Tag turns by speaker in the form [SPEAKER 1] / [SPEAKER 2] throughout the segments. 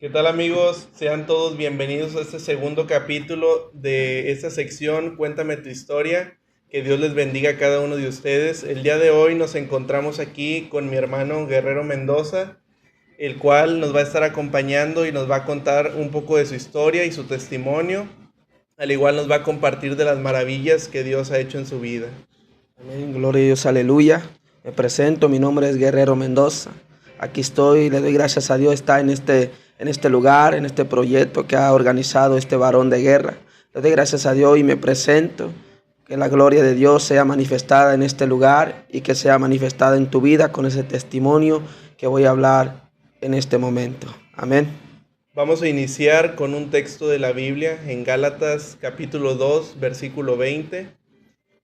[SPEAKER 1] ¿Qué tal, amigos? Sean todos bienvenidos a este segundo capítulo de esta sección Cuéntame tu historia. Que Dios les bendiga a cada uno de ustedes. El día de hoy nos encontramos aquí con mi hermano Guerrero Mendoza, el cual nos va a estar acompañando y nos va a contar un poco de su historia y su testimonio. Al igual nos va a compartir de las maravillas que Dios ha hecho en su vida.
[SPEAKER 2] Amén, gloria a Dios, aleluya. Me presento, mi nombre es Guerrero Mendoza. Aquí estoy, le doy gracias a Dios, está en este lugar, en este proyecto que ha organizado este varón de guerra. Le doy gracias a Dios y me presento. Que la gloria de Dios sea manifestada en este lugar y que sea manifestada en tu vida con ese testimonio que voy a hablar en este momento. Amén.
[SPEAKER 1] Vamos a iniciar con un texto de la Biblia en Gálatas capítulo 2, versículo 20,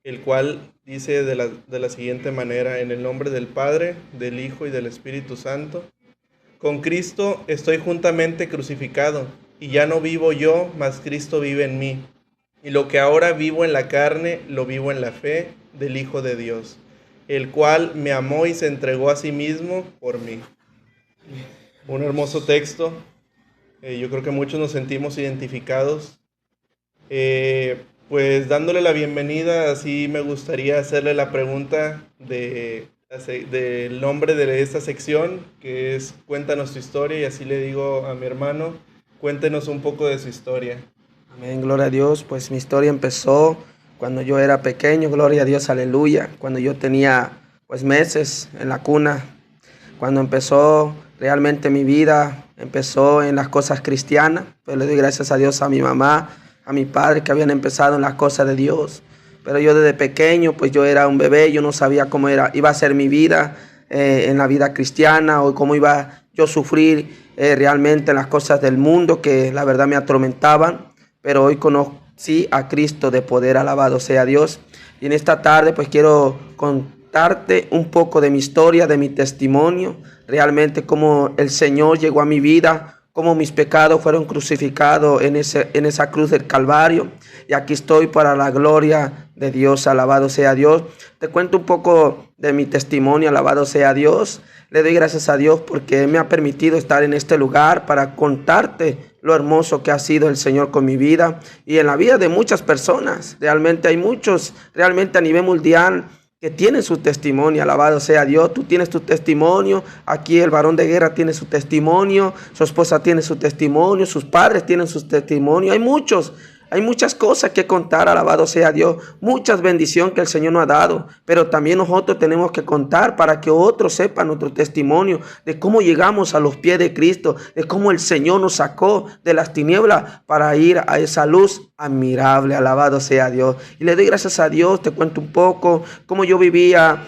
[SPEAKER 1] el cual dice de la siguiente manera: en el nombre del Padre, del Hijo y del Espíritu Santo. Con Cristo estoy juntamente crucificado, y ya no vivo yo, mas Cristo vive en mí. Y lo que ahora vivo en la carne, lo vivo en la fe del Hijo de Dios, el cual me amó y se entregó a sí mismo por mí. Un hermoso texto. Yo creo que muchos nos sentimos identificados. Pues dándole la bienvenida, así me gustaría hacerle la pregunta del nombre de esta sección, que es Cuéntanos tu historia, y así le digo a mi hermano, cuéntenos un poco de su historia.
[SPEAKER 2] Amén, gloria a Dios. Pues mi historia empezó cuando yo era pequeño, gloria a Dios, aleluya. Cuando yo tenía pues meses en la cuna, cuando empezó realmente mi vida, empezó en las cosas cristianas. Pues le doy gracias a Dios, a mi mamá, a mi padre, que habían empezado en las cosas de Dios. Pero yo desde pequeño, pues yo era un bebé, yo no sabía cómo iba a ser mi vida en la vida cristiana, o cómo iba yo a sufrir realmente en las cosas del mundo que la verdad me atormentaban. Pero hoy conocí a Cristo de poder, alabado sea Dios. Y en esta tarde pues quiero contarte un poco de mi historia, de mi testimonio, realmente cómo el Señor llegó a mi vida, cómo mis pecados fueron crucificados en esa cruz del Calvario. Y aquí estoy para la gloria de Dios, alabado sea Dios. Te cuento un poco de mi testimonio, alabado sea Dios. Le doy gracias a Dios porque me ha permitido estar en este lugar para contarte lo hermoso que ha sido el Señor con mi vida y en la vida de muchas personas. Realmente hay muchos, realmente a nivel mundial, que tienen su testimonio, alabado sea Dios. Tú tienes tu testimonio, aquí el varón de guerra tiene su testimonio, su esposa tiene su testimonio, sus padres tienen su testimonio. Hay muchas cosas que contar, alabado sea Dios, muchas bendiciones que el Señor nos ha dado, pero también nosotros tenemos que contar para que otros sepan nuestro testimonio de cómo llegamos a los pies de Cristo, de cómo el Señor nos sacó de las tinieblas para ir a esa luz admirable, alabado sea Dios. Y le doy gracias a Dios, te cuento un poco cómo yo vivía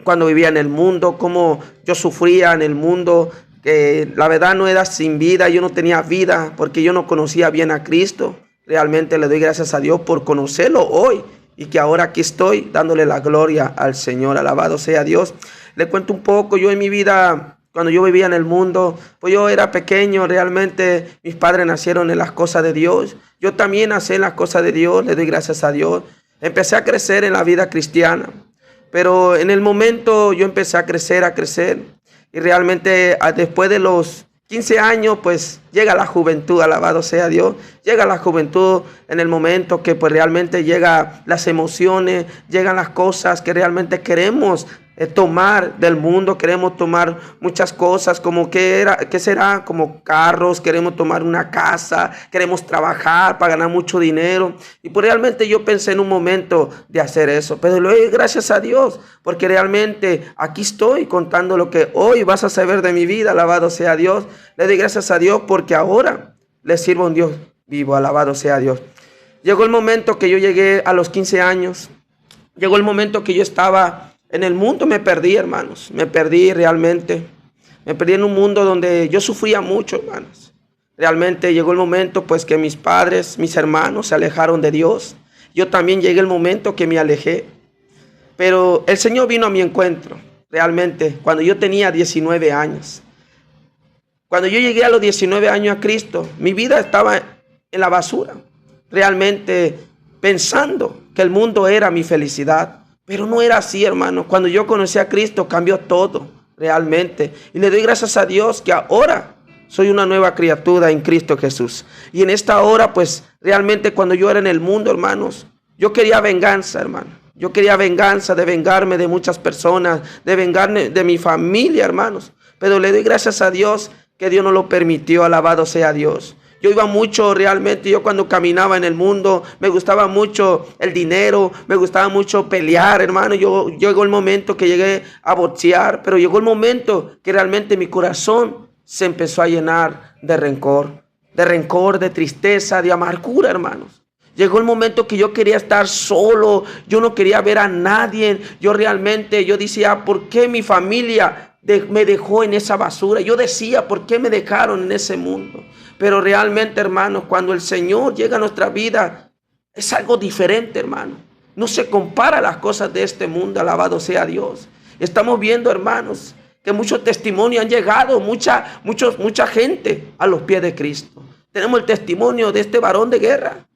[SPEAKER 2] cuando vivía en el mundo, cómo yo sufría en el mundo, que la verdad no era sin vida, yo no tenía vida porque yo no conocía bien a Cristo. Realmente le doy gracias a Dios por conocerlo hoy y que ahora aquí estoy dándole la gloria al Señor, alabado sea Dios. Le cuento un poco, yo en mi vida, cuando yo vivía en el mundo, pues yo era pequeño, realmente mis padres nacieron en las cosas de Dios. Yo también nací en las cosas de Dios, le doy gracias a Dios. Empecé a crecer en la vida cristiana, pero en el momento yo empecé a crecer y realmente después de los 15 años, pues llega la juventud, alabado sea Dios. Llega la juventud en el momento que pues realmente llegan las emociones, llegan las cosas que realmente queremos tomar del mundo, queremos tomar muchas cosas, como ¿qué será? Como carros, queremos tomar una casa, queremos trabajar para ganar mucho dinero. Y pues realmente yo pensé en un momento de hacer eso, pero le doy gracias a Dios, porque realmente aquí estoy contando lo que hoy vas a saber de mi vida, alabado sea Dios. Le doy gracias a Dios porque ahora le sirvo a un Dios vivo, alabado sea Dios. Llegó el momento que yo llegué a los 15 años, llegó el momento que yo estaba en el mundo, me perdí, hermanos, me perdí realmente, me perdí en un mundo donde yo sufría mucho, hermanos. Realmente llegó el momento pues que mis padres, mis hermanos se alejaron de Dios. Yo también llegué el momento que me alejé, pero el Señor vino a mi encuentro, realmente, cuando yo tenía 19 años. Cuando yo llegué a los 19 años a Cristo, mi vida estaba en la basura, realmente pensando que el mundo era mi felicidad. Pero no era así, hermano. Cuando yo conocí a Cristo cambió todo, realmente. Y le doy gracias a Dios que ahora Soy una nueva criatura en Cristo Jesús. Y en esta hora, pues, realmente cuando yo era en el mundo, hermanos, yo quería venganza, hermano. Yo quería venganza, de vengarme de muchas personas, de vengarme de mi familia, hermanos. Pero le doy gracias a Dios que Dios no lo permitió. Alabado sea Dios. Yo iba mucho realmente, yo cuando caminaba en el mundo, me gustaba mucho el dinero, me gustaba mucho pelear, hermano. Llegó el momento que llegué a boxear, pero llegó el momento que realmente mi corazón se empezó a llenar de rencor, de tristeza, de amargura, hermanos. Llegó el momento que yo quería estar solo, yo no quería ver a nadie. Yo decía, ¿por qué mi familia me dejó en esa basura? Yo decía, ¿por qué me dejaron en ese mundo? Pero realmente, hermanos, cuando el Señor llega a nuestra vida, es algo diferente, hermano. No se compara a las cosas de este mundo, alabado sea Dios. Estamos viendo, hermanos, que muchos testimonios han llegado, mucha gente a los pies de Cristo. Tenemos el testimonio de este varón de guerra.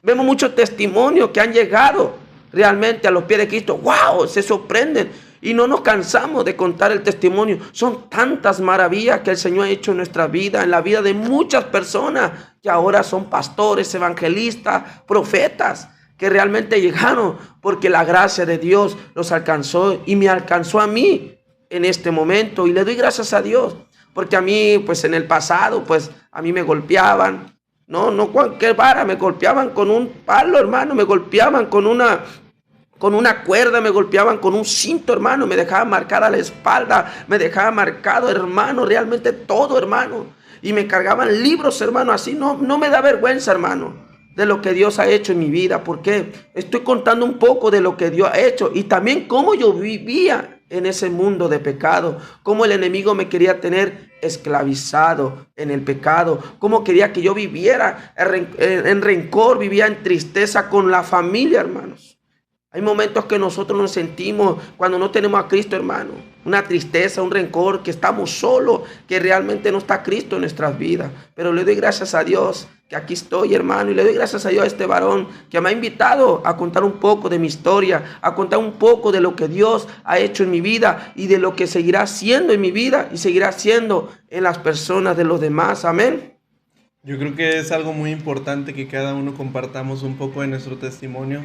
[SPEAKER 2] Vemos muchos testimonios que han llegado realmente a los pies de Cristo. ¡Wow! Se sorprenden. Y no nos cansamos de contar el testimonio. Son tantas maravillas que el Señor ha hecho en nuestra vida, en la vida de muchas personas que ahora son pastores, evangelistas, profetas, que realmente llegaron porque la gracia de Dios los alcanzó y me alcanzó a mí en este momento. Y le doy gracias a Dios, porque a mí, pues en el pasado, pues a mí me golpeaban. No cualquier vara, me golpeaban con un palo, hermano, me golpeaban con una cuerda, me golpeaban con un cinto, hermano, me dejaban marcada la espalda, me dejaban marcado, hermano, realmente todo, hermano. Y me cargaban libros, hermano, así no me da vergüenza, hermano, de lo que Dios ha hecho en mi vida, porque estoy contando un poco de lo que Dios ha hecho y también cómo yo vivía en ese mundo de pecado, cómo el enemigo me quería tener esclavizado en el pecado, cómo quería que yo viviera en rencor, vivía en tristeza con la familia, hermanos. Hay momentos que nosotros nos sentimos cuando no tenemos a Cristo, hermano. Una tristeza, un rencor, que estamos solos, que realmente no está Cristo en nuestras vidas. Pero le doy gracias a Dios que aquí estoy, hermano. Y le doy gracias a Dios a este varón que me ha invitado a contar un poco de mi historia, a contar un poco de lo que Dios ha hecho en mi vida y de lo que seguirá haciendo en mi vida y seguirá haciendo en las personas de los demás. Amén.
[SPEAKER 1] Yo creo que es algo muy importante que cada uno compartamos un poco de nuestro testimonio.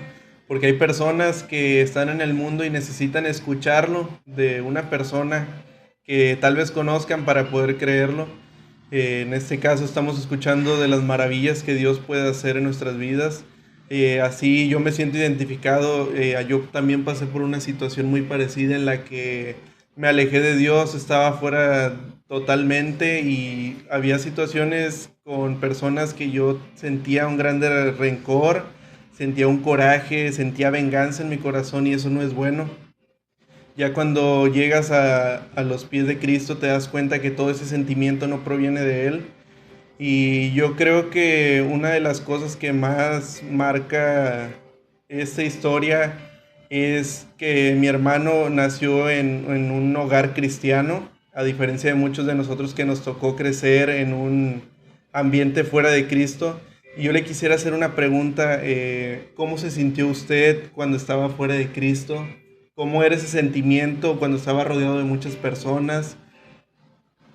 [SPEAKER 1] Porque hay personas que están en el mundo y necesitan escucharlo de una persona que tal vez conozcan para poder creerlo. En este caso estamos escuchando de las maravillas que Dios puede hacer en nuestras vidas. Así yo me siento identificado. Yo también pasé por una situación muy parecida en la que me alejé de Dios, estaba fuera totalmente y había situaciones con personas que yo sentía un grande rencor. Sentía un coraje, sentía venganza en mi corazón y eso no es bueno. Ya cuando llegas a los pies de Cristo te das cuenta que todo ese sentimiento no proviene de Él. Y yo creo que una de las cosas que más marca esta historia es que mi hermano nació en un hogar cristiano, a diferencia de muchos de nosotros que nos tocó crecer en un ambiente fuera de Cristo. Y yo le quisiera hacer una pregunta, ¿cómo se sintió usted cuando estaba fuera de Cristo? ¿Cómo era ese sentimiento cuando estaba rodeado de muchas personas?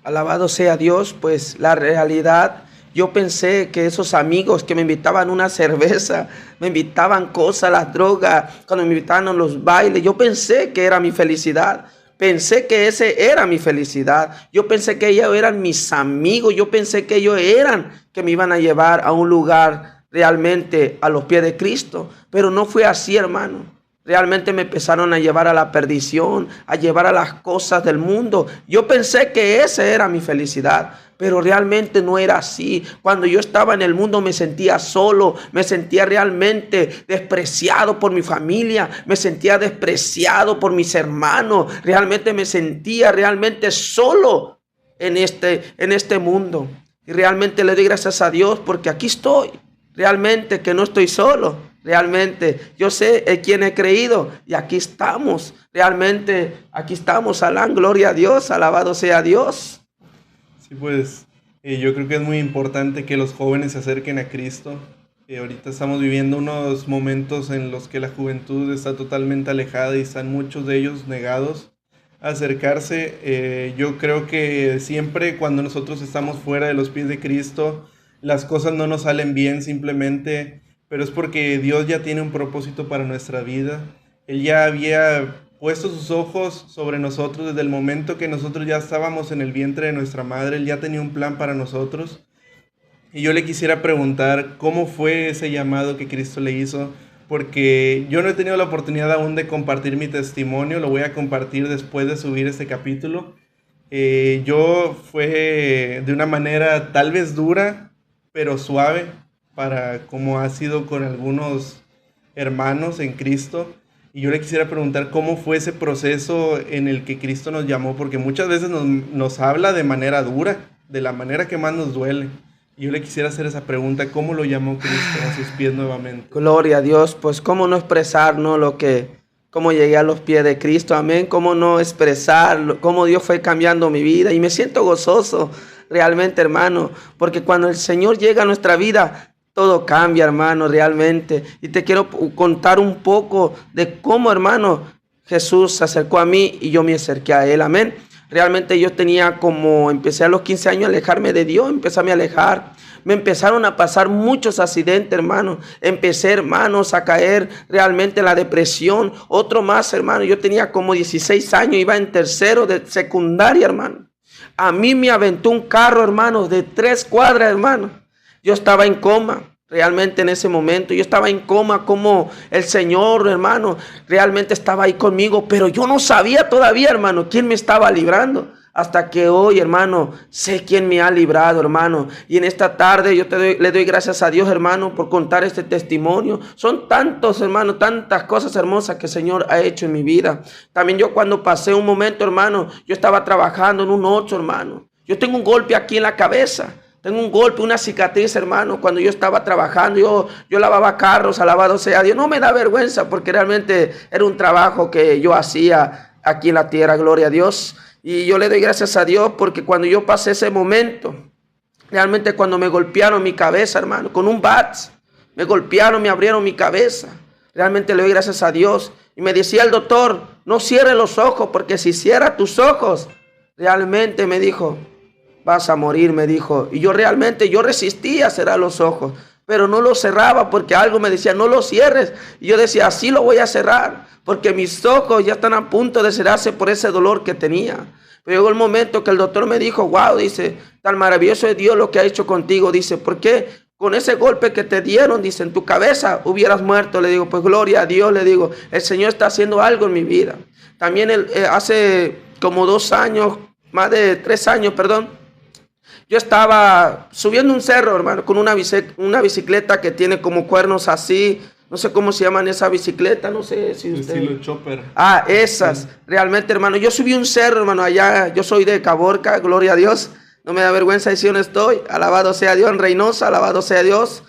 [SPEAKER 2] Alabado sea Dios, pues la realidad, yo pensé que esos amigos que me invitaban una cerveza, me invitaban cosas, las drogas, cuando me invitaban a los bailes, yo pensé que era mi felicidad. Pensé que ese era mi felicidad. Yo pensé que ellos eran mis amigos. Yo pensé que ellos eran que me iban a llevar a un lugar realmente a los pies de Cristo. Pero no fue así, hermano. Realmente me empezaron a llevar a la perdición, a llevar a las cosas del mundo. Yo pensé que esa era mi felicidad, pero realmente no era así. Cuando yo estaba en el mundo me sentía solo, me sentía realmente despreciado por mi familia, me sentía despreciado por mis hermanos. Realmente me sentía realmente solo en este mundo. Y realmente le doy gracias a Dios porque aquí estoy. Realmente que no estoy solo. Realmente yo sé en quién he creído y aquí estamos. Realmente aquí estamos. Alán, gloria a Dios, alabado sea Dios.
[SPEAKER 1] Sí, pues yo creo que es muy importante que los jóvenes se acerquen a Cristo. Ahorita estamos viviendo unos momentos en los que la juventud está totalmente alejada y están muchos de ellos negados acercarse. Yo creo que siempre cuando nosotros estamos fuera de los pies de Cristo, las cosas no nos salen bien simplemente, pero es porque Dios ya tiene un propósito para nuestra vida. Él ya había puesto sus ojos sobre nosotros desde el momento que nosotros ya estábamos en el vientre de nuestra madre. Él ya tenía un plan para nosotros. Y yo le quisiera preguntar cómo fue ese llamado que Cristo le hizo, porque yo no he tenido la oportunidad aún de compartir mi testimonio. Lo voy a compartir después de subir este capítulo. Yo fue de una manera tal vez dura, pero suave, para como ha sido con algunos hermanos en Cristo. Y yo le quisiera preguntar cómo fue ese proceso en el que Cristo nos llamó, porque muchas veces nos habla de manera dura, de la manera que más nos duele. Y yo le quisiera hacer esa pregunta: ¿cómo lo llamó Cristo a sus pies nuevamente?
[SPEAKER 2] Gloria a Dios, pues cómo no expresar, ¿no? Cómo llegué a los pies de Cristo, amén. Cómo no expresar cómo Dios fue cambiando mi vida. Y me siento gozoso realmente, hermano, porque cuando el Señor llega a nuestra vida, todo cambia, hermano, realmente. Y te quiero contar un poco de cómo, hermano, Jesús se acercó a mí y yo me acerqué a Él, amén. Realmente yo empecé a los 15 años a alejarme de Dios, empecé a me alejar. Me empezaron a pasar muchos accidentes, hermano. Empecé, hermanos, a caer realmente en la depresión. Otro más, hermano. Yo tenía como 16 años, iba en tercero de secundaria, hermano. A mí me aventó un carro, hermano, de 3 cuadras, hermano. Yo estaba en coma. Realmente en ese momento yo estaba en coma, como el Señor, hermano, realmente estaba ahí conmigo, pero yo no sabía todavía, hermano, quién me estaba librando. Hasta que hoy, hermano, sé quién me ha librado, hermano. Y en esta tarde le doy gracias a Dios, hermano, por contar este testimonio. Son tantos, hermano, tantas cosas hermosas que el Señor ha hecho en mi vida. También yo cuando pasé un momento, hermano, yo estaba trabajando en un 8, hermano. Yo tengo un golpe aquí en la cabeza. Tengo un golpe, una cicatriz, hermano. Cuando yo estaba trabajando, yo lavaba carros, alabado sea Dios. No me da vergüenza porque realmente era un trabajo que yo hacía aquí en la tierra, gloria a Dios. Y yo le doy gracias a Dios porque cuando yo pasé ese momento, realmente cuando me golpearon mi cabeza, hermano, con un bat, me golpearon, me abrieron mi cabeza. Realmente le doy gracias a Dios. Y me decía el doctor, no cierres los ojos porque si cierras tus ojos, realmente me dijo, vas a morir, me dijo. Y yo resistía a cerrar los ojos, pero no los cerraba porque algo me decía, no los cierres. Y yo decía, así lo voy a cerrar, porque mis ojos ya están a punto de cerrarse por ese dolor que tenía. Pero llegó el momento que el doctor me dijo, wow, dice, tan maravilloso es Dios lo que ha hecho contigo. Dice, ¿por qué? Con ese golpe que te dieron, dice, en tu cabeza hubieras muerto. Le digo, pues gloria a Dios, le digo, el Señor está haciendo algo en mi vida. También hace como 2 años, más de 3 años, perdón, yo estaba subiendo un cerro, hermano, con una bicicleta que tiene como cuernos así. No sé cómo se llaman esa bicicleta, no sé si usted...
[SPEAKER 1] Estilo chopper.
[SPEAKER 2] Ah, esas. Sí. Realmente, hermano, yo subí un cerro, hermano, allá. Yo soy de Caborca, gloria a Dios. No me da vergüenza decir dónde estoy. Alabado sea Dios, en Reynosa, alabado sea Dios,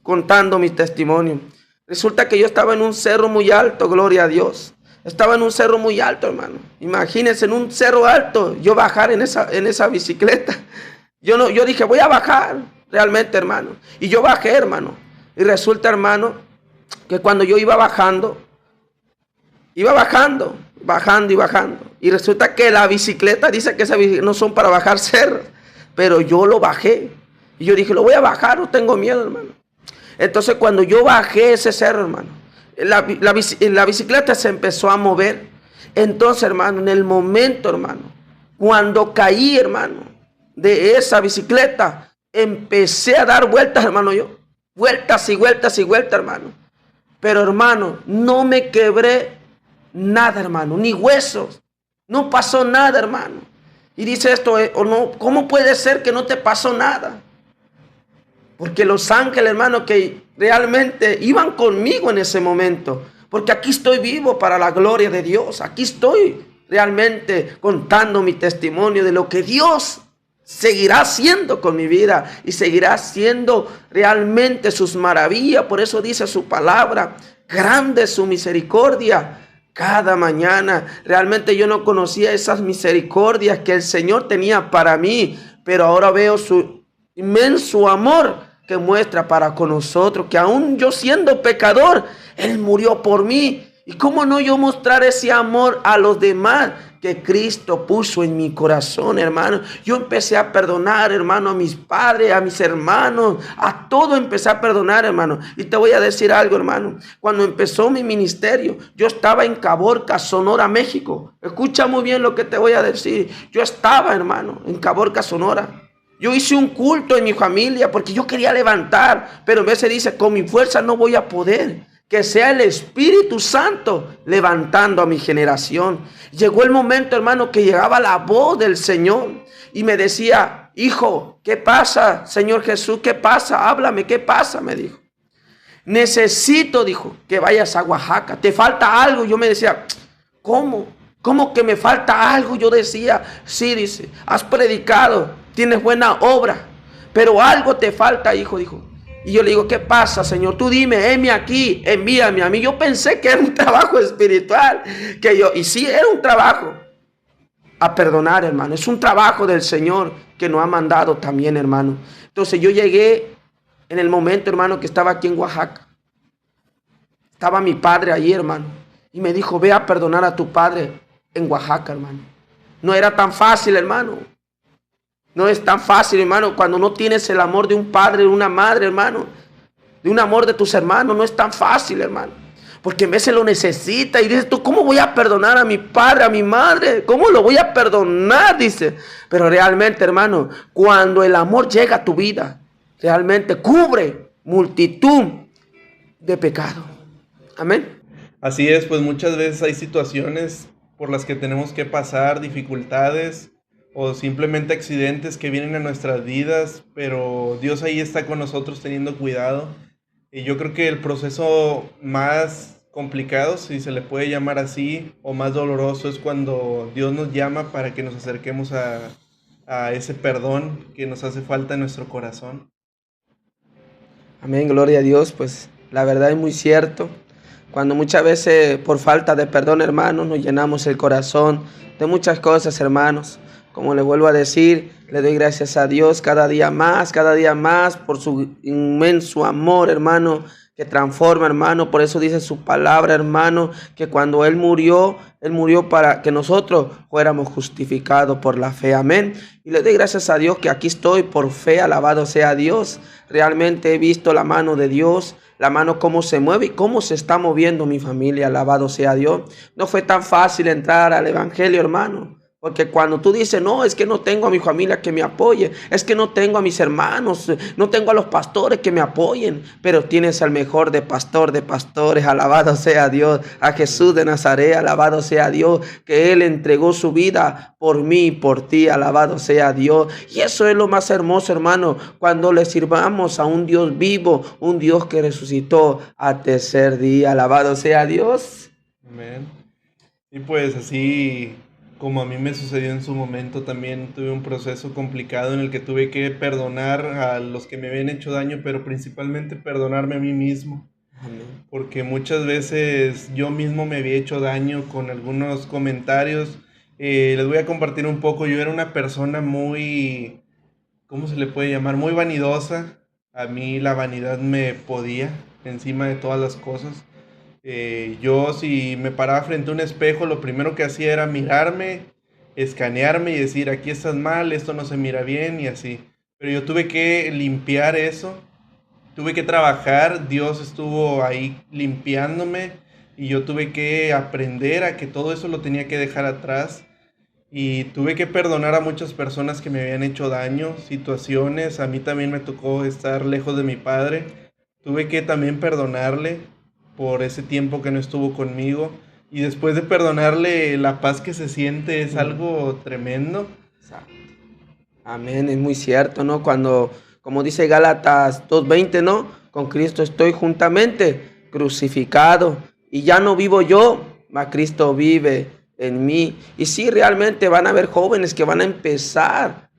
[SPEAKER 2] contando mi testimonio. Resulta que yo estaba en un cerro muy alto, gloria a Dios. Estaba en un cerro muy alto, hermano. Imagínense, en un cerro alto, yo bajar en esa bicicleta. Yo dije, voy a bajar, realmente, hermano. Y yo bajé, hermano. Y resulta, hermano, que cuando yo iba bajando. Y resulta que la bicicleta, dice que esas bicicletas no son para bajar cerros. Pero yo lo bajé. Y yo dije, lo voy a bajar, no tengo miedo, hermano. Entonces, cuando yo bajé ese cerro, hermano, la bicicleta se empezó a mover. Entonces, hermano, en el momento, hermano, cuando caí, hermano, de esa bicicleta, empecé a dar vueltas, hermano, yo. Vueltas y vueltas y vueltas, hermano. Pero, hermano, no me quebré nada, hermano, ni huesos. No pasó nada, hermano. Y dice esto, o no, ¿cómo puede ser que no te pasó nada? Porque los ángeles, hermano, que realmente iban conmigo en ese momento. Porque aquí estoy vivo para la gloria de Dios. Aquí estoy realmente contando mi testimonio de lo que Dios seguirá haciendo con mi vida y seguirá haciendo realmente sus maravillas. Por eso dice su palabra, grande es su misericordia cada mañana. Realmente yo no conocía esas misericordias que el Señor tenía para mí, pero ahora veo su inmenso amor que muestra para con nosotros, que aún yo siendo pecador, Él murió por mí. ¿Y cómo no yo mostrar ese amor a los demás que Cristo puso en mi corazón, hermano? Yo empecé a perdonar, hermano, a mis padres, a mis hermanos, a todo empecé a perdonar, hermano. Y te voy a decir algo, hermano. Cuando empezó mi ministerio, yo estaba en Caborca, Sonora, México. Escucha muy bien lo que te voy a decir. Yo estaba, hermano, en Caborca, Sonora. Yo hice un culto en mi familia porque yo quería levantar, pero a veces dice, con mi fuerza no voy a poder. Que sea el Espíritu Santo levantando a mi generación. Llegó el momento, hermano, que llegaba la voz del Señor y me decía, hijo, ¿qué pasa, Señor Jesús? ¿Qué pasa? Háblame, ¿qué pasa? Me dijo. Necesito, dijo, que vayas a Oaxaca. ¿Te falta algo? Yo me decía, ¿cómo? ¿Cómo que me falta algo? Yo decía, sí, dice, has predicado, tienes buena obra, pero algo te falta, hijo, dijo. Y yo le digo, ¿qué pasa, Señor? Tú dime, heme aquí, envíame a mí. Yo pensé que era un trabajo espiritual, y sí, era un trabajo a perdonar, hermano. Es un trabajo del Señor que nos ha mandado también, hermano. Entonces yo llegué en el momento, hermano, que estaba aquí en Oaxaca. Estaba mi padre ahí, hermano, y me dijo, ve a perdonar a tu padre en Oaxaca, hermano. No era tan fácil, hermano. No es tan fácil, hermano, cuando no tienes el amor de un padre, de una madre, hermano, de un amor de tus hermanos, no es tan fácil, hermano, porque a veces lo necesita y dices tú, ¿cómo voy a perdonar a mi padre, a mi madre? ¿Cómo lo voy a perdonar? Dice, pero realmente, hermano, cuando el amor llega a tu vida, realmente cubre multitud de pecados. Amén.
[SPEAKER 1] Así es, pues muchas veces hay situaciones por las que tenemos que pasar, dificultades o simplemente accidentes que vienen a nuestras vidas, pero Dios ahí está con nosotros teniendo cuidado. Y yo creo que el proceso más complicado, si se le puede llamar así, o más doloroso, es cuando Dios nos llama para que nos acerquemos a ese perdón que nos hace falta en nuestro corazón.
[SPEAKER 2] Amén, gloria a Dios, pues la verdad es muy cierto. Cuando muchas veces por falta de perdón, hermanos, nos llenamos el corazón de muchas cosas, hermanos. Como le vuelvo a decir, le doy gracias a Dios cada día más por su inmenso amor, hermano, que transforma, hermano. Por eso dice su palabra, hermano, que cuando Él murió para que nosotros fuéramos justificados por la fe. Amén. Y le doy gracias a Dios que aquí estoy por fe, alabado sea Dios. Realmente he visto la mano de Dios, la mano cómo se mueve y cómo se está moviendo mi familia, alabado sea Dios. No fue tan fácil entrar al evangelio, hermano. Porque cuando tú dices, no, es que no tengo a mi familia que me apoye, es que no tengo a mis hermanos, no tengo a los pastores que me apoyen, pero tienes al mejor de pastor de pastores, alabado sea Dios, a Jesús de Nazaret, alabado sea Dios, que Él entregó su vida por mí y por ti, alabado sea Dios. Y eso es lo más hermoso, hermano, cuando le sirvamos a un Dios vivo, un Dios que resucitó al tercer día, alabado sea Dios.
[SPEAKER 1] Amén. Y pues así como a mí me sucedió en su momento, también tuve un proceso complicado en el que tuve que perdonar a los que me habían hecho daño, pero principalmente perdonarme a mí mismo. Amén. Porque muchas veces yo mismo me había hecho daño con algunos comentarios. Les voy a compartir un poco. Yo era una persona muy, ¿cómo se le puede llamar? Muy vanidosa. A mí la vanidad me podía encima de todas las cosas. Yo si me paraba frente a un espejo, lo primero que hacía era mirarme, escanearme y decir, aquí estás mal, esto no se mira bien y así. Pero yo tuve que limpiar eso, tuve que trabajar, Dios estuvo ahí limpiándome y yo tuve que aprender a que todo eso lo tenía que dejar atrás. Y tuve que perdonar a muchas personas que me habían hecho daño, situaciones. A mí también me tocó estar lejos de mi padre. Tuve que también perdonarle por ese tiempo que no estuvo conmigo. Y después de perdonarle, la paz que se siente es algo tremendo.
[SPEAKER 2] Exacto. Amén, es muy cierto, ¿no? Cuando, como dice Gálatas 2:20, ¿no? Con Cristo estoy juntamente crucificado. Y ya no vivo yo, mas Cristo vive en mí. Y sí, realmente van a haber jóvenes que van a empezar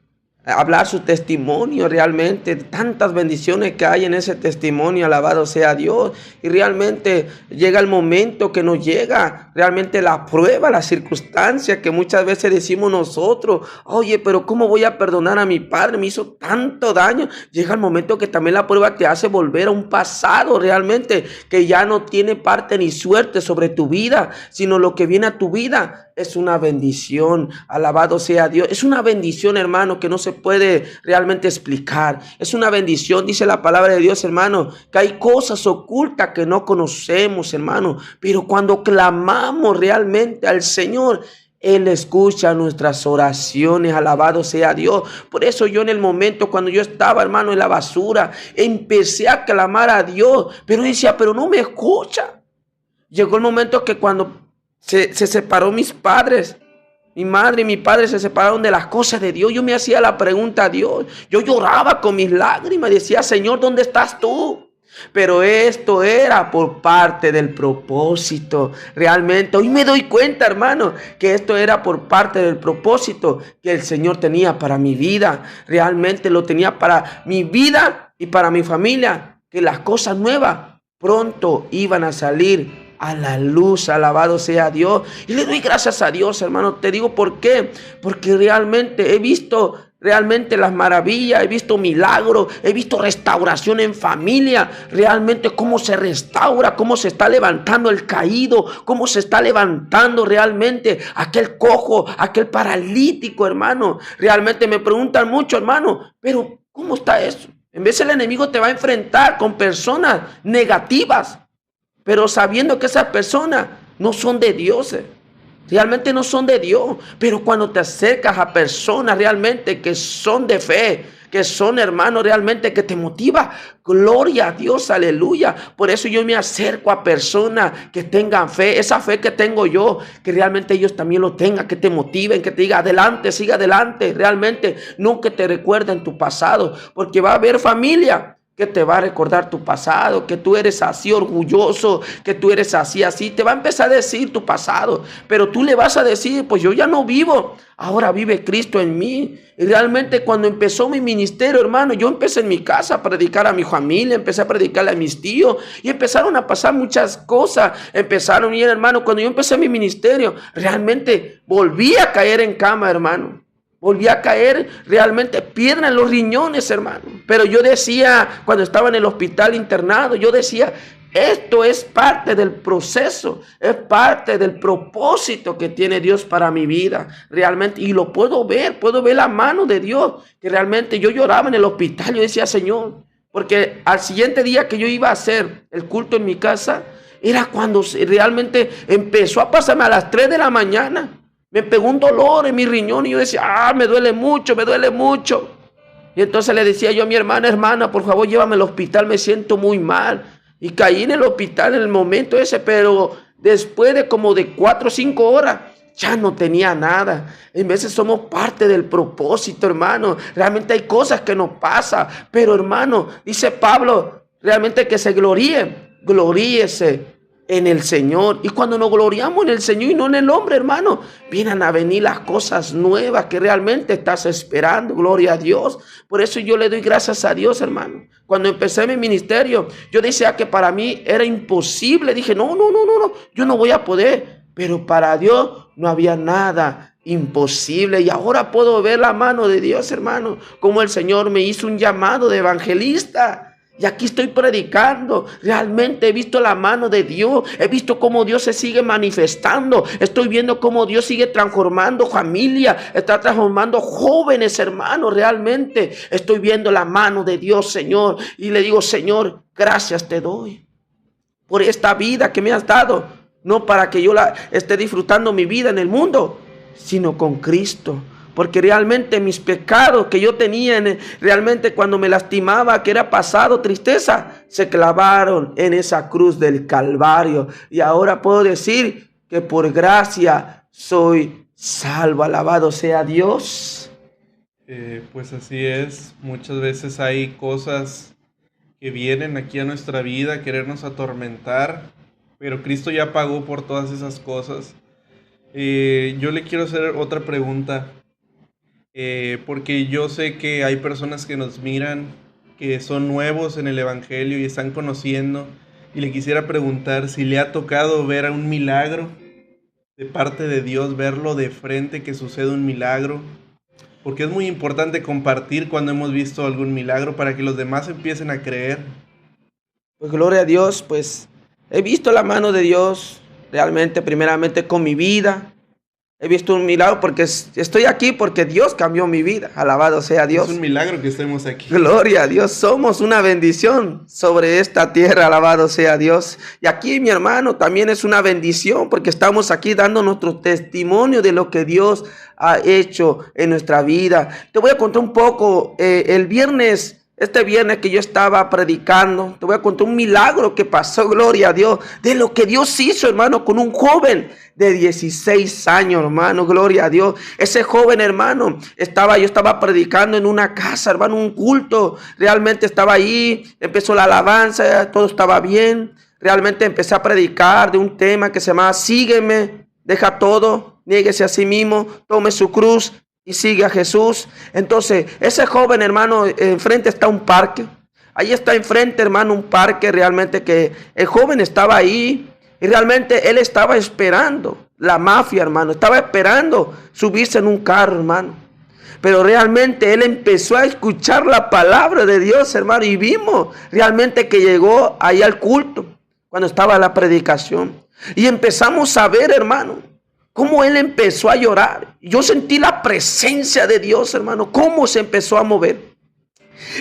[SPEAKER 2] hablar su testimonio realmente, tantas bendiciones que hay en ese testimonio, alabado sea Dios. Y realmente llega el momento que nos llega realmente la prueba, la circunstancia que muchas veces decimos nosotros, oye, pero ¿cómo voy a perdonar a mi padre? Me hizo tanto daño. Llega el momento que también la prueba te hace volver a un pasado realmente que ya no tiene parte ni suerte sobre tu vida, sino lo que viene a tu vida es una bendición. Alabado sea Dios. Es una bendición, hermano, que no se puede realmente explicar. Es una bendición, dice la palabra de Dios, hermano, que hay cosas ocultas que no conocemos, hermano. Pero cuando clamamos realmente al Señor, Él escucha nuestras oraciones, alabado sea Dios. Por eso yo en el momento cuando yo estaba, hermano, en la basura, empecé a clamar a Dios, pero decía, pero no me escucha. Llegó el momento que cuando se separó mis padres, mi madre y mi padre se separaron de las cosas de Dios, yo me hacía la pregunta a Dios. Yo lloraba con mis lágrimas y decía, Señor, ¿dónde estás tú? Pero esto era por parte del propósito. Realmente, hoy me doy cuenta, hermano, que esto era por parte del propósito que el Señor tenía para mi vida. Realmente lo tenía para mi vida y para mi familia. Que las cosas nuevas pronto iban a salir a la luz, alabado sea Dios. Y le doy gracias a Dios, hermano. Te digo por qué. Porque realmente he visto realmente las maravillas, he visto milagros, he visto restauración en familia. Realmente cómo se restaura, cómo se está levantando el caído, cómo se está levantando realmente aquel cojo, aquel paralítico, hermano. Realmente me preguntan mucho, hermano, pero ¿cómo está eso? En vez el enemigo te va a enfrentar con personas negativas, pero sabiendo que esas personas no son de Dios, realmente no son de Dios. Pero cuando te acercas a personas realmente que son de fe, que son hermanos realmente que te motiva, gloria a Dios, aleluya. Por eso yo me acerco a personas que tengan fe, esa fe que tengo yo, que realmente ellos también lo tengan, que te motiven, que te digan adelante, siga adelante, realmente no que te recuerden tu pasado, porque va a haber familia que te va a recordar tu pasado, que tú eres así orgulloso, que tú eres así, te va a empezar a decir tu pasado, pero tú le vas a decir, pues yo ya no vivo, ahora vive Cristo en mí. Y realmente cuando empezó mi ministerio, hermano, yo empecé en mi casa a predicar a mi familia, empecé a predicarle a mis tíos, y empezaron a pasar muchas cosas, empezaron, y hermano, cuando yo empecé mi ministerio, realmente volví a caer en cama, hermano. Volví a caer realmente piedra en los riñones, hermano. Pero yo decía, cuando estaba en el hospital internado, yo decía, esto es parte del proceso, es parte del propósito que tiene Dios para mi vida, realmente. Y lo puedo ver la mano de Dios, que realmente yo lloraba en el hospital, yo decía, Señor, porque al siguiente día que yo iba a hacer el culto en mi casa, era cuando realmente empezó a pasarme a las 3 de la mañana. Me pegó un dolor en mi riñón y yo decía, me duele mucho, me duele mucho. Y entonces le decía yo a mi hermana, por favor, llévame al hospital, me siento muy mal. Y caí en el hospital en el momento ese, pero después de como de 4 o 5 horas, ya no tenía nada. En veces somos parte del propósito, hermano. Realmente hay cosas que nos pasan, pero hermano, dice Pablo, realmente que se gloríese en el Señor. Y cuando nos gloriamos en el Señor y no en el hombre, hermano, vienen a venir las cosas nuevas que realmente estás esperando. Gloria a Dios. Por eso yo le doy gracias a Dios, hermano. Cuando empecé mi ministerio, yo decía que para mí era imposible. Dije, no, yo no voy a poder. Pero para Dios no había nada imposible. Y ahora puedo ver la mano de Dios, hermano, como el Señor me hizo un llamado de evangelista. Y aquí estoy predicando. Realmente he visto la mano de Dios. He visto cómo Dios se sigue manifestando. Estoy viendo cómo Dios sigue transformando familia. Está transformando jóvenes, hermanos. Realmente estoy viendo la mano de Dios, Señor. Y le digo, Señor, gracias te doy por esta vida que me has dado. No para que yo esté disfrutando mi vida en el mundo, sino con Cristo. Porque realmente mis pecados que yo tenía, realmente cuando me lastimaba, que era pasado, tristeza, se clavaron en esa cruz del Calvario. Y ahora puedo decir que por gracia soy salvo. Alabado sea Dios.
[SPEAKER 1] Pues así es. Muchas veces hay cosas que vienen aquí a nuestra vida a querernos atormentar, pero Cristo ya pagó por todas esas cosas. Yo le quiero hacer otra pregunta. porque yo sé que hay personas que nos miran, que son nuevos en el Evangelio y están conociendo, y le quisiera preguntar si le ha tocado ver a un milagro de parte de Dios, verlo de frente, que sucede un milagro, porque es muy importante compartir cuando hemos visto algún milagro para que los demás empiecen a creer.
[SPEAKER 2] Pues gloria a Dios, pues he visto la mano de Dios realmente, primeramente con mi vida. He visto un milagro porque estoy aquí porque Dios cambió mi vida. Alabado sea Dios.
[SPEAKER 1] Es un milagro que estemos aquí.
[SPEAKER 2] Gloria a Dios. Somos una bendición sobre esta tierra. Alabado sea Dios. Y aquí, mi hermano, también es una bendición porque estamos aquí dando nuestro testimonio de lo que Dios ha hecho en nuestra vida. Te voy a contar un poco. Este viernes que yo estaba predicando, te voy a contar un milagro que pasó, gloria a Dios, de lo que Dios hizo, hermano, con un joven de 16 años, hermano, gloria a Dios. Ese joven, hermano, yo estaba predicando en una casa, hermano, un culto, realmente estaba ahí, empezó la alabanza, todo estaba bien, realmente empecé a predicar de un tema que se llama sígueme, deja todo, niéguese a sí mismo, tome su cruz y sigue a Jesús. Entonces, ese joven, hermano, enfrente está un parque. Ahí está enfrente, hermano, un parque realmente que el joven estaba ahí y realmente él estaba esperando la mafia, hermano. Estaba esperando subirse en un carro, hermano. Pero realmente él empezó a escuchar la palabra de Dios, hermano. Y vimos realmente que llegó ahí al culto cuando estaba la predicación. Y empezamos a ver, hermano, cómo él empezó a llorar. Yo sentí la presencia de Dios, hermano, cómo se empezó a mover.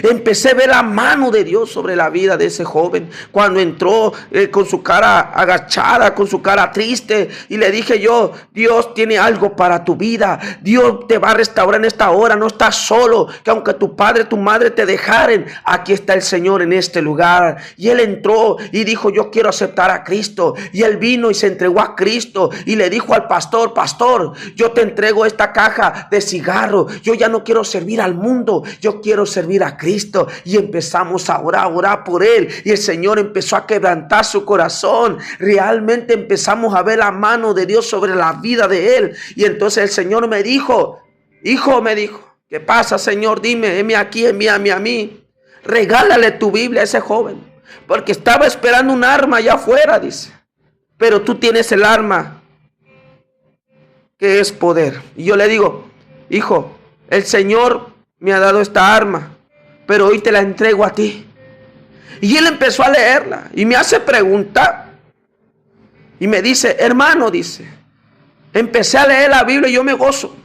[SPEAKER 2] Empecé a ver la mano de Dios sobre la vida de ese joven cuando entró con su cara agachada, con su cara triste, y le dije yo, Dios tiene algo para tu vida, Dios te va a restaurar en esta hora, no estás solo, que aunque tu padre, tu madre te dejaren, aquí está el Señor en este lugar. Y él entró y dijo, yo quiero aceptar a Cristo, y él vino y se entregó a Cristo y le dijo al pastor, pastor, yo te entrego esta caja de cigarro, yo ya no quiero servir al mundo, yo quiero servir a Cristo. Y empezamos a orar por él, y el Señor empezó a quebrantar su corazón. Realmente empezamos a ver la mano de Dios sobre la vida de él. Y entonces el Señor me dijo, hijo, me dijo, ¿qué pasa, Señor? Dime, heme aquí, envíame a mí. Regálale tu Biblia a ese joven, porque estaba esperando un arma allá afuera, dice, pero tú tienes el arma que es poder. Y yo le digo, hijo, el Señor me ha dado esta arma, pero hoy te la entrego a ti. Y él empezó a leerla y me hace preguntar y me dice, hermano, dice, empecé a leer la Biblia y yo me gozo,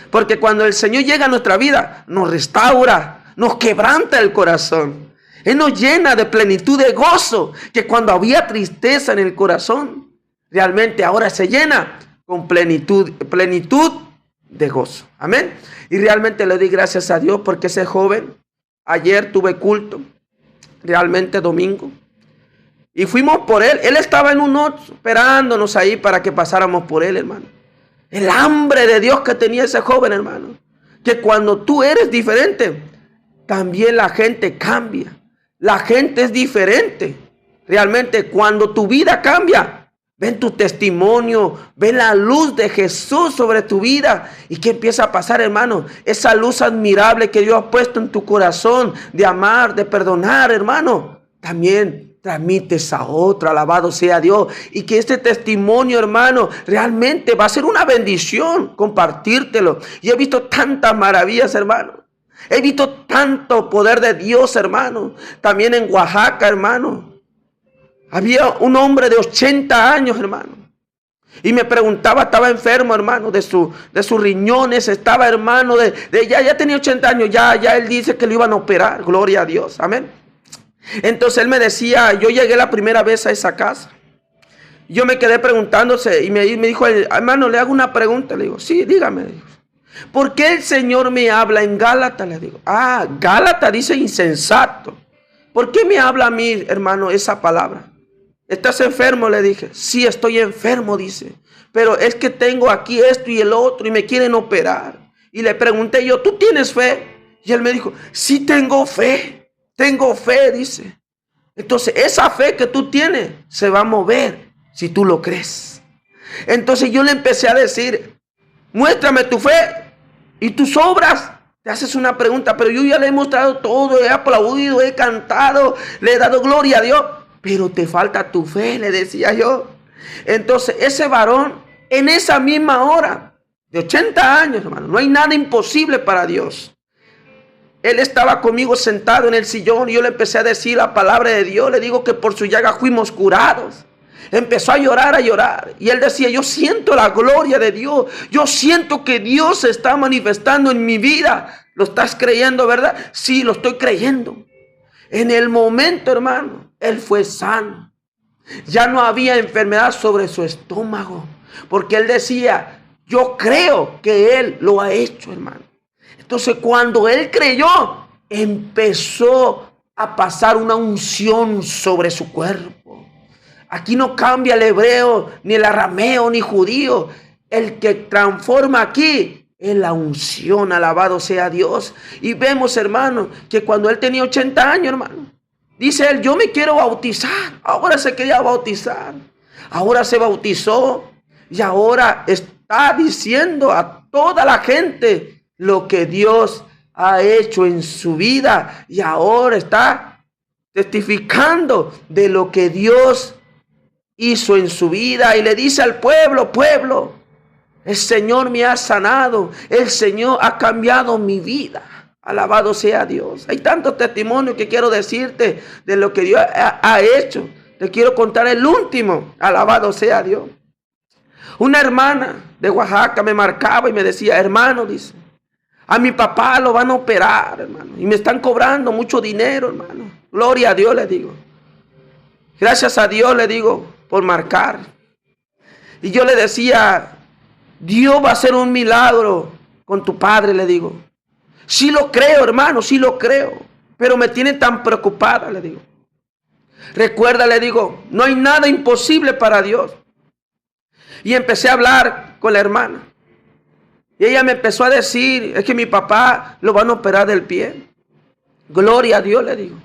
[SPEAKER 2] porque cuando el Señor llega a nuestra vida, nos restaura, nos quebranta el corazón. Él nos llena de plenitud de gozo, que cuando había tristeza en el corazón, realmente ahora se llena con plenitud de gozo. Amén. Y realmente le doy gracias a Dios porque ese joven, ayer tuve culto, realmente domingo, y fuimos por él. Él estaba en un otro, esperándonos ahí para que pasáramos por él, hermano. El hambre de Dios que tenía ese joven, hermano. Que cuando tú eres diferente, también la gente cambia. La gente es diferente. Realmente cuando tu vida cambia, ven tu testimonio, ven la luz de Jesús sobre tu vida. ¿Y qué empieza a pasar, hermano? Esa luz admirable que Dios ha puesto en tu corazón de amar, de perdonar, hermano, también transmites a otro. Alabado sea Dios. Y que este testimonio, hermano, realmente va a ser una bendición compartírtelo. Y he visto tantas maravillas, hermano. He visto tanto poder de Dios, hermano. También en Oaxaca, hermano. Había un hombre de 80 años, hermano. Y me preguntaba, estaba enfermo, hermano, de sus riñones. Estaba, hermano, ya tenía 80 años. Ya él dice que lo iban a operar. Gloria a Dios. Amén. Entonces él me decía, yo llegué la primera vez a esa casa. Yo me quedé preguntándose y me dijo, hermano, le hago una pregunta. Le digo, sí, dígame. ¿Por qué el Señor me habla en Gálatas? Le digo, Gálatas dice insensato. ¿Por qué me habla a mí, hermano, esa palabra? ¿Estás enfermo? Le dije. Sí, estoy enfermo, dice. Pero es que tengo aquí esto y el otro y me quieren operar. Y le pregunté yo, ¿tú tienes fe? Y él me dijo, sí tengo fe, dice. Entonces esa fe que tú tienes se va a mover si tú lo crees. Entonces yo le empecé a decir, muéstrame tu fe. ¿Y tus obras? Te haces una pregunta, pero yo ya le he mostrado todo, he aplaudido, he cantado, le he dado gloria a Dios. Pero te falta tu fe, le decía yo. Entonces ese varón, en esa misma hora, de 80 años, hermano, no hay nada imposible para Dios. Él estaba conmigo sentado en el sillón y yo le empecé a decir la palabra de Dios. Le digo que por su llaga fuimos curados. Empezó a llorar. Y él decía, yo siento la gloria de Dios. Yo siento que Dios se está manifestando en mi vida. ¿Lo estás creyendo, verdad? Sí, lo estoy creyendo. En el momento, hermano, él fue sano. Ya no había enfermedad sobre su estómago. Porque él decía, yo creo que él lo ha hecho, hermano. Entonces cuando él creyó, empezó a pasar una unción sobre su cuerpo. Aquí no cambia el hebreo, ni el arameo, ni judío. El que transforma aquí es la unción, alabado sea Dios. Y vemos, hermano, que cuando él tenía 80 años, hermano, dice él, yo me quiero bautizar. Ahora se quería bautizar. Ahora se bautizó y ahora está diciendo a toda la gente lo que Dios ha hecho en su vida. Y ahora está testificando de lo que Dios hizo en su vida. Y le dice al pueblo, pueblo, el Señor me ha sanado. El Señor ha cambiado mi vida. Alabado sea Dios. Hay tantos testimonios que quiero decirte de lo que Dios ha hecho. Te quiero contar el último. Alabado sea Dios. Una hermana de Oaxaca me marcaba y me decía, hermano, dice, a mi papá lo van a operar, hermano. Y me están cobrando mucho dinero, hermano. Gloria a Dios, le digo. Gracias a Dios, le digo, por marcar. Y yo le decía, Dios va a hacer un milagro con tu padre, le digo. Sí lo creo, hermano, sí lo creo. Pero me tiene tan preocupada, le digo. Recuerda, le digo, no hay nada imposible para Dios. Y empecé a hablar con la hermana. Y ella me empezó a decir, es que mi papá lo van a operar del pie. Gloria a Dios, le digo.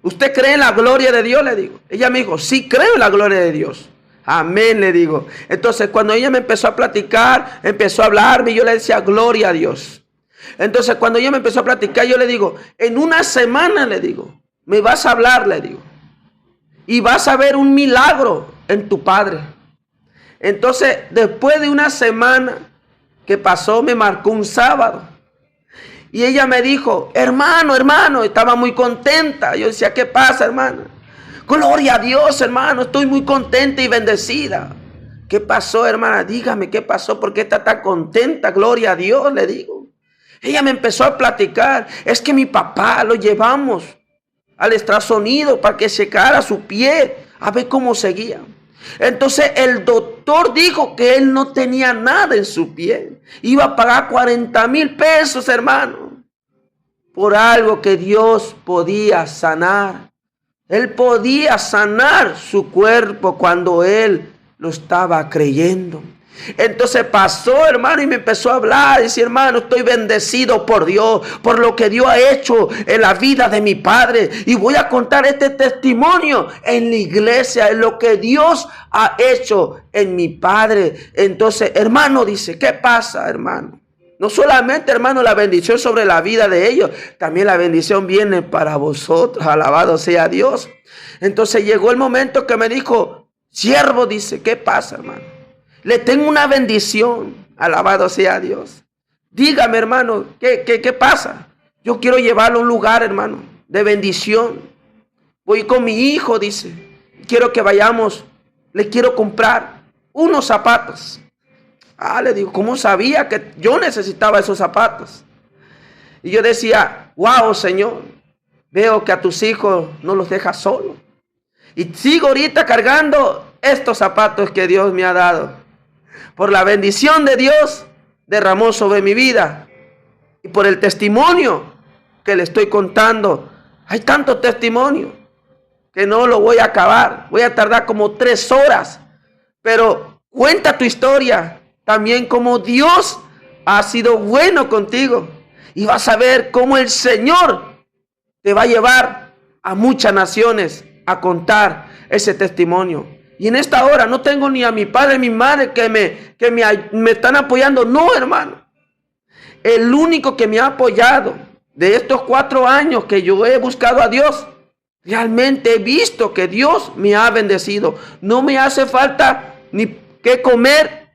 [SPEAKER 2] ¿Usted cree en la gloria de Dios? Le digo. Ella me dijo, sí creo en la gloria de Dios. Amén, le digo. Entonces cuando ella me empezó a platicar, empezó a hablarme y yo le decía, gloria a Dios. Entonces cuando ella me empezó a platicar, yo le digo, en una semana, le digo, me vas a hablar, le digo. Y vas a ver un milagro en tu padre. Entonces después de una semana que pasó, me marcó un sábado. Y ella me dijo, hermano, estaba muy contenta. Yo decía, ¿qué pasa, hermana? Gloria a Dios, hermano, estoy muy contenta y bendecida. ¿Qué pasó, hermana? Dígame, ¿qué pasó? ¿Por qué está tan contenta? Gloria a Dios, le digo. Ella me empezó a platicar, es que mi papá lo llevamos al ultrasonido para que secara su pie, a ver cómo seguía. Entonces el doctor dijo que él no tenía nada en su pie. Iba a pagar 40,000 pesos, hermano, por algo que Dios podía sanar. Él podía sanar su cuerpo cuando él lo estaba creyendo. Entonces pasó, hermano, y me empezó a hablar y decir, hermano, estoy bendecido por Dios, por lo que Dios ha hecho en la vida de mi padre. Y voy a contar este testimonio en la iglesia, en lo que Dios ha hecho en mi padre. Entonces, hermano, dice, ¿qué pasa, hermano? No solamente, hermano, la bendición sobre la vida de ellos, también la bendición viene para vosotros. Alabado sea Dios. Entonces llegó el momento que me dijo, siervo, dice, ¿qué pasa, hermano? Le tengo una bendición, alabado sea Dios. Dígame, hermano, ¿qué pasa? Yo quiero llevarlo a un lugar, hermano, de bendición. Voy con mi hijo, dice. Quiero que vayamos, le quiero comprar unos zapatos. Le digo, ¿cómo sabía que yo necesitaba esos zapatos? Y yo decía, wow, Señor, veo que a tus hijos no los dejas solos. Y sigo ahorita cargando estos zapatos que Dios me ha dado. Por la bendición de Dios derramó sobre mi vida. Y por el testimonio que le estoy contando. Hay tanto testimonio que no lo voy a acabar. Voy a tardar como 3 horas. Pero cuenta tu historia. También como Dios ha sido bueno contigo. Y vas a ver cómo el Señor te va a llevar a muchas naciones a contar ese testimonio. Y en esta hora no tengo ni a mi padre ni a mi madre que me están apoyando. No, hermano. el único que me ha apoyado de estos 4 años que yo he buscado a Dios. Realmente he visto que Dios me ha bendecido. No me hace falta ni qué comer,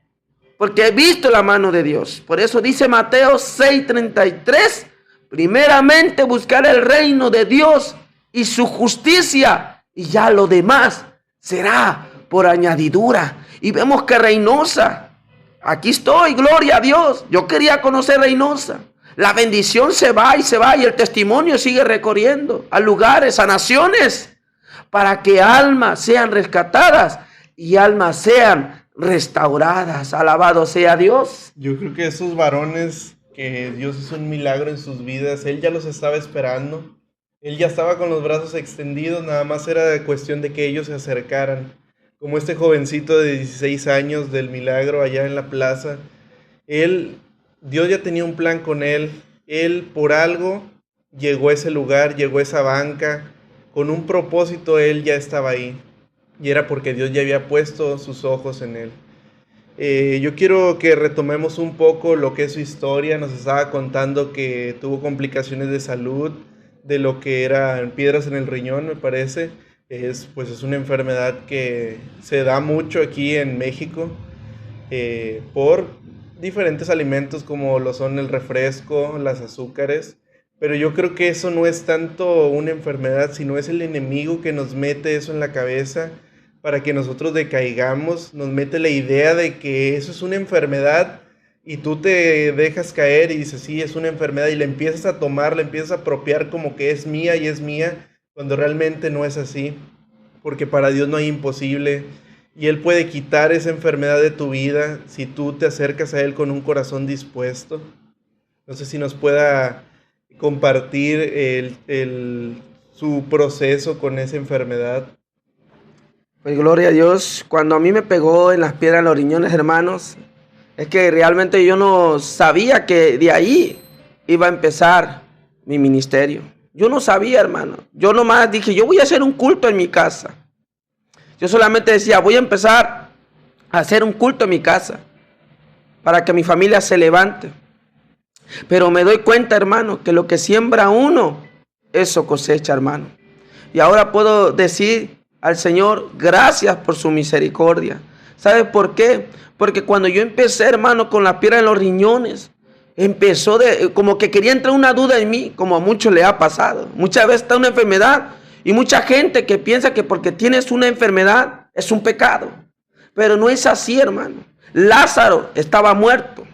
[SPEAKER 2] porque he visto la mano de Dios. Por eso dice Mateo 6:33, primeramente buscar el reino de Dios y su justicia, y ya lo demás será por añadidura. Y vemos que Reynosa, aquí estoy, gloria a Dios. Yo quería conocer Reynosa. La bendición se va y el testimonio sigue recorriendo a lugares, a naciones, para que almas sean rescatadas y almas sean restauradas. Alabado sea Dios.
[SPEAKER 1] Yo creo que esos varones que Dios hizo un milagro en sus vidas, Él ya los estaba esperando. Él ya estaba con los brazos extendidos, nada más era cuestión de que ellos se acercaran. Como este jovencito de 16 años del milagro allá en la plaza. Dios ya tenía un plan con él. Él por algo llegó a ese lugar, llegó a esa banca. Con un propósito él ya estaba ahí. Y era porque Dios ya había puesto sus ojos en él. Yo quiero que retomemos un poco lo que es su historia. Nos estaba contando que tuvo complicaciones de salud, de lo que eran piedras en el riñón, me parece. Es una enfermedad que se da mucho aquí en México por diferentes alimentos como lo son el refresco, las azúcares. Pero yo creo que eso no es tanto una enfermedad, sino es el enemigo que nos mete eso en la cabeza para que nosotros decaigamos, nos mete la idea de que eso es una enfermedad y tú te dejas caer y dices, sí, es una enfermedad, y la empiezas a tomar, la empiezas a apropiar como que es mía y es mía, cuando realmente no es así, porque para Dios no hay imposible, y Él puede quitar esa enfermedad de tu vida si tú te acercas a Él con un corazón dispuesto. No sé si nos pueda compartir su proceso con esa enfermedad.
[SPEAKER 2] Pues gloria a Dios. Cuando a mí me pegó en las piedras los riñones, hermanos, es que realmente yo no sabía que de ahí iba a empezar mi ministerio. Yo no sabía, hermano. Yo nomás dije, yo voy a hacer un culto en mi casa. Yo solamente decía, voy a empezar a hacer un culto en mi casa para que mi familia se levante. Pero me doy cuenta, hermano, que lo que siembra uno, eso cosecha, hermano. Y ahora puedo decir al Señor, gracias por su misericordia. ¿Sabe por qué? Porque cuando yo empecé, hermano, con la piedra en los riñones, empezó como que quería entrar una duda en mí, como a muchos le ha pasado. Muchas veces está una enfermedad y mucha gente que piensa que porque tienes una enfermedad es un pecado. Pero no es así, hermano. Lázaro estaba muerto,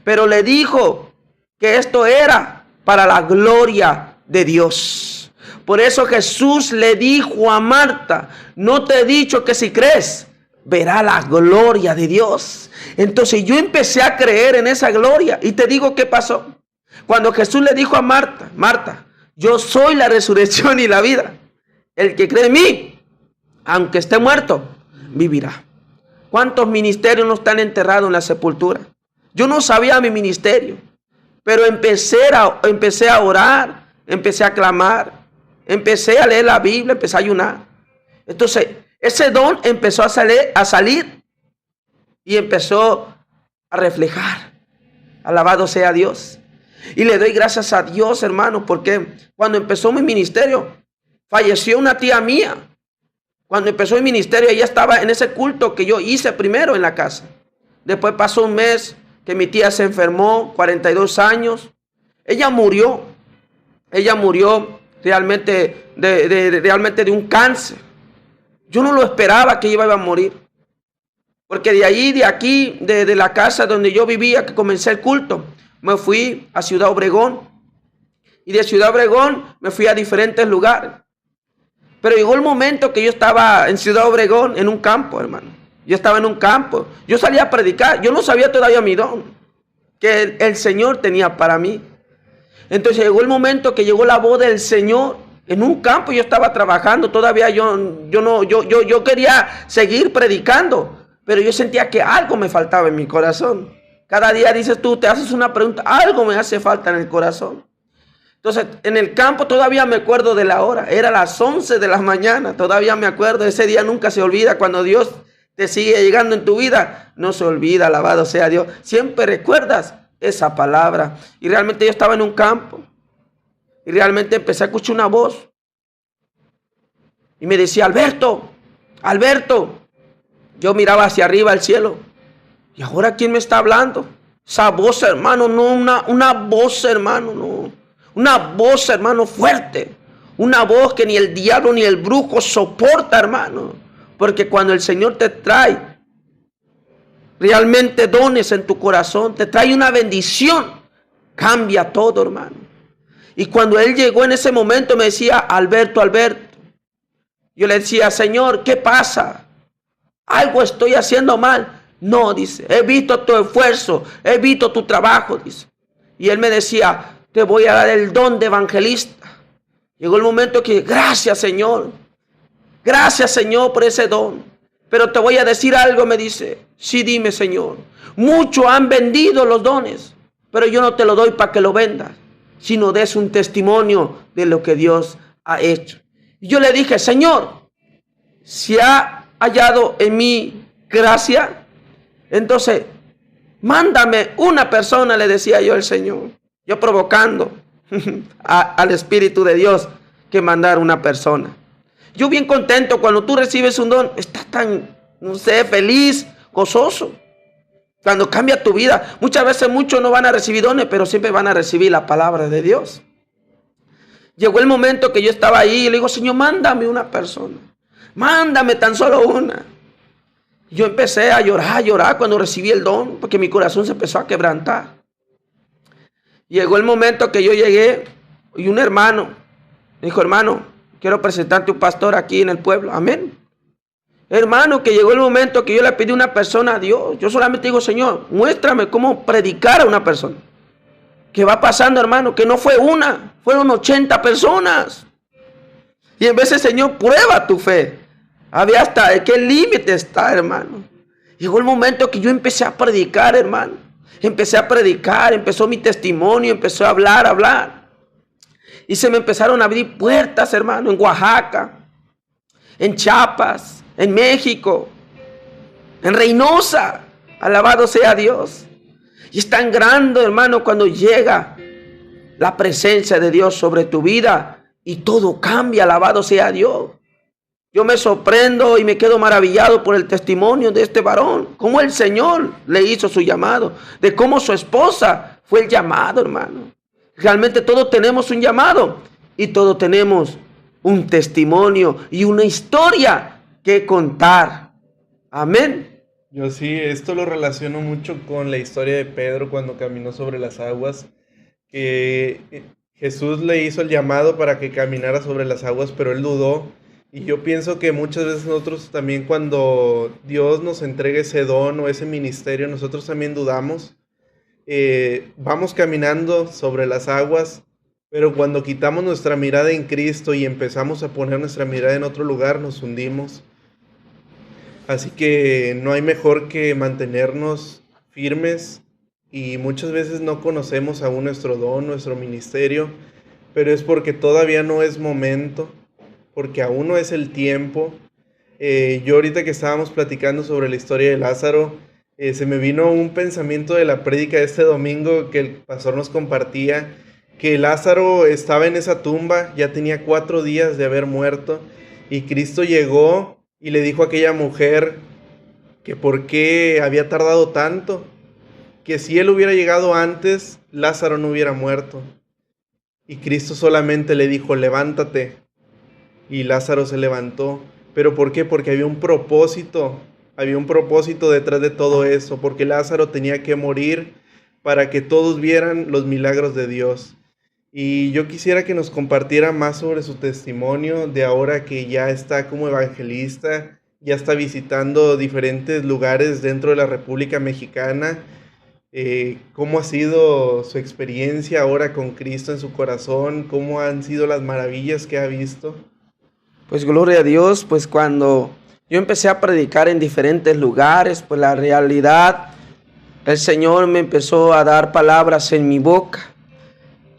[SPEAKER 2] pero le dijo que esto era para la gloria de Dios. Por eso Jesús le dijo a Marta, no te he dicho que si crees, verá la gloria de Dios. Entonces yo empecé a creer en esa gloria. Y te digo qué pasó. Cuando Jesús le dijo a Marta, Marta, yo soy la resurrección y la vida. El que cree en mí, aunque esté muerto, vivirá. ¿Cuántos ministerios no están enterrados en la sepultura? Yo no sabía mi ministerio, pero empecé a orar, empecé a clamar, empecé a leer la Biblia, empecé a ayunar. Entonces, ese don empezó a salir y empezó a reflejar. Alabado sea Dios. Y le doy gracias a Dios, hermano, porque cuando empezó mi ministerio, falleció una tía mía. Cuando empezó mi ministerio, ella estaba en ese culto que yo hice primero en la casa. Después pasó un mes que mi tía se enfermó, 42 años. Ella murió realmente de un cáncer. Yo no lo esperaba que ella iba a morir. Porque de la casa donde yo vivía, que comencé el culto, me fui a Ciudad Obregón. Y de Ciudad Obregón me fui a diferentes lugares. Pero llegó el momento que yo estaba en Ciudad Obregón, en un campo, hermano. Yo estaba en un campo. Yo salía a predicar. Yo no sabía todavía mi don que el Señor tenía para mí. Entonces llegó el momento que llegó la voz del Señor. En un campo yo estaba trabajando. Todavía yo quería seguir predicando. Pero yo sentía que algo me faltaba en mi corazón. Cada día dices tú, te haces una pregunta. Algo me hace falta en el corazón. Entonces, en el campo todavía me acuerdo de la hora. Era las 11 de la mañana. Todavía me acuerdo. Ese día nunca se olvida. Cuando Dios te sigue llegando en tu vida, no se olvida. Alabado sea Dios. Siempre recuerdas esa palabra. Y realmente yo estaba en un campo. Y realmente empecé a escuchar una voz. Y me decía, Alberto, Alberto. Yo miraba hacia arriba al cielo. ¿Y ahora quién me está hablando? Esa voz, hermano, no una voz, hermano, no. Una voz, hermano, fuerte. Una voz que ni el diablo ni el brujo soporta, hermano. Porque cuando el Señor te trae realmente dones en tu corazón, te trae una bendición, cambia todo, hermano. Y cuando Él llegó en ese momento me decía, Alberto, Alberto. Yo le decía, Señor, ¿qué pasa? Algo estoy haciendo mal. No, dice, he visto tu esfuerzo, he visto tu trabajo, dice. Y Él me decía, te voy a dar el don de evangelista. Llegó el momento que, gracias, Señor por ese don. Pero te voy a decir algo, me dice. Sí, dime, Señor. Muchos han vendido los dones, pero yo no te lo doy para que lo vendas, sino des un testimonio de lo que Dios ha hecho. Y yo le dije, Señor, si ha hallado en mí gracia, entonces mándame una persona, le decía yo al Señor. Yo provocando al Espíritu de Dios que mandar una persona. Yo bien contento cuando tú recibes un don, estás tan, no sé, feliz, gozoso. Cuando cambia tu vida, muchas veces muchos no van a recibir dones, pero siempre van a recibir la palabra de Dios. Llegó el momento que yo estaba ahí y le digo, Señor, mándame una persona. Mándame tan solo una. Yo empecé a llorar cuando recibí el don, porque mi corazón se empezó a quebrantar. Llegó el momento que yo llegué y un hermano me dijo, hermano, quiero presentarte un pastor aquí en el pueblo. Amén. Hermano, que llegó el momento que yo le pedí una persona a Dios. Yo solamente digo, Señor, muéstrame cómo predicar a una persona. ¿Qué va pasando, hermano? Que no fue una, fueron 80 personas. Y en vez de, Señor, prueba tu fe. Había hasta de qué límite está, hermano. Llegó el momento que yo empecé a predicar, hermano. Empecé a predicar, empezó mi testimonio, empezó a hablar. Y se me empezaron a abrir puertas, hermano, en Oaxaca, en Chiapas, en México, en Reynosa. Alabado sea Dios. Y es tan grande, hermano, cuando llega la presencia de Dios sobre tu vida y todo cambia. Alabado sea Dios. Yo me sorprendo y me quedo maravillado por el testimonio de este varón. Cómo el Señor le hizo su llamado. De cómo su esposa fue el llamado, hermano. Realmente todos tenemos un llamado. Y todos tenemos un testimonio y una historia que contar. Amén.
[SPEAKER 1] Yo sí, esto lo relaciono mucho con la historia de Pedro cuando caminó sobre las aguas. Que Jesús le hizo el llamado para que caminara sobre las aguas, pero él dudó. Y yo pienso que muchas veces nosotros también, cuando Dios nos entrega ese don o ese ministerio, nosotros también dudamos. Vamos caminando sobre las aguas, pero cuando quitamos nuestra mirada en Cristo y empezamos a poner nuestra mirada en otro lugar, nos hundimos. Así que no hay mejor que mantenernos firmes, y muchas veces no conocemos aún nuestro don, nuestro ministerio, pero es porque todavía no es momento, porque aún no es el tiempo. Yo ahorita que estábamos platicando sobre la historia de Lázaro, se me vino un pensamiento de la prédica de este domingo que el pastor nos compartía, que Lázaro estaba en esa tumba, ya tenía 4 días de haber muerto, y Cristo llegó y le dijo a aquella mujer que por qué había tardado tanto, que si él hubiera llegado antes, Lázaro no hubiera muerto. Y Cristo solamente le dijo, levántate. Y Lázaro se levantó. ¿Pero por qué? Porque había un propósito detrás de todo eso, porque Lázaro tenía que morir para que todos vieran los milagros de Dios. Y yo quisiera que nos compartiera más sobre su testimonio de ahora que ya está como evangelista, ya está visitando diferentes lugares dentro de la República Mexicana. ¿Cómo ha sido su experiencia ahora con Cristo en su corazón? ¿Cómo han sido las maravillas que ha visto?
[SPEAKER 2] Pues gloria a Dios, pues cuando yo empecé a predicar en diferentes lugares, pues la realidad, el Señor me empezó a dar palabras en mi boca.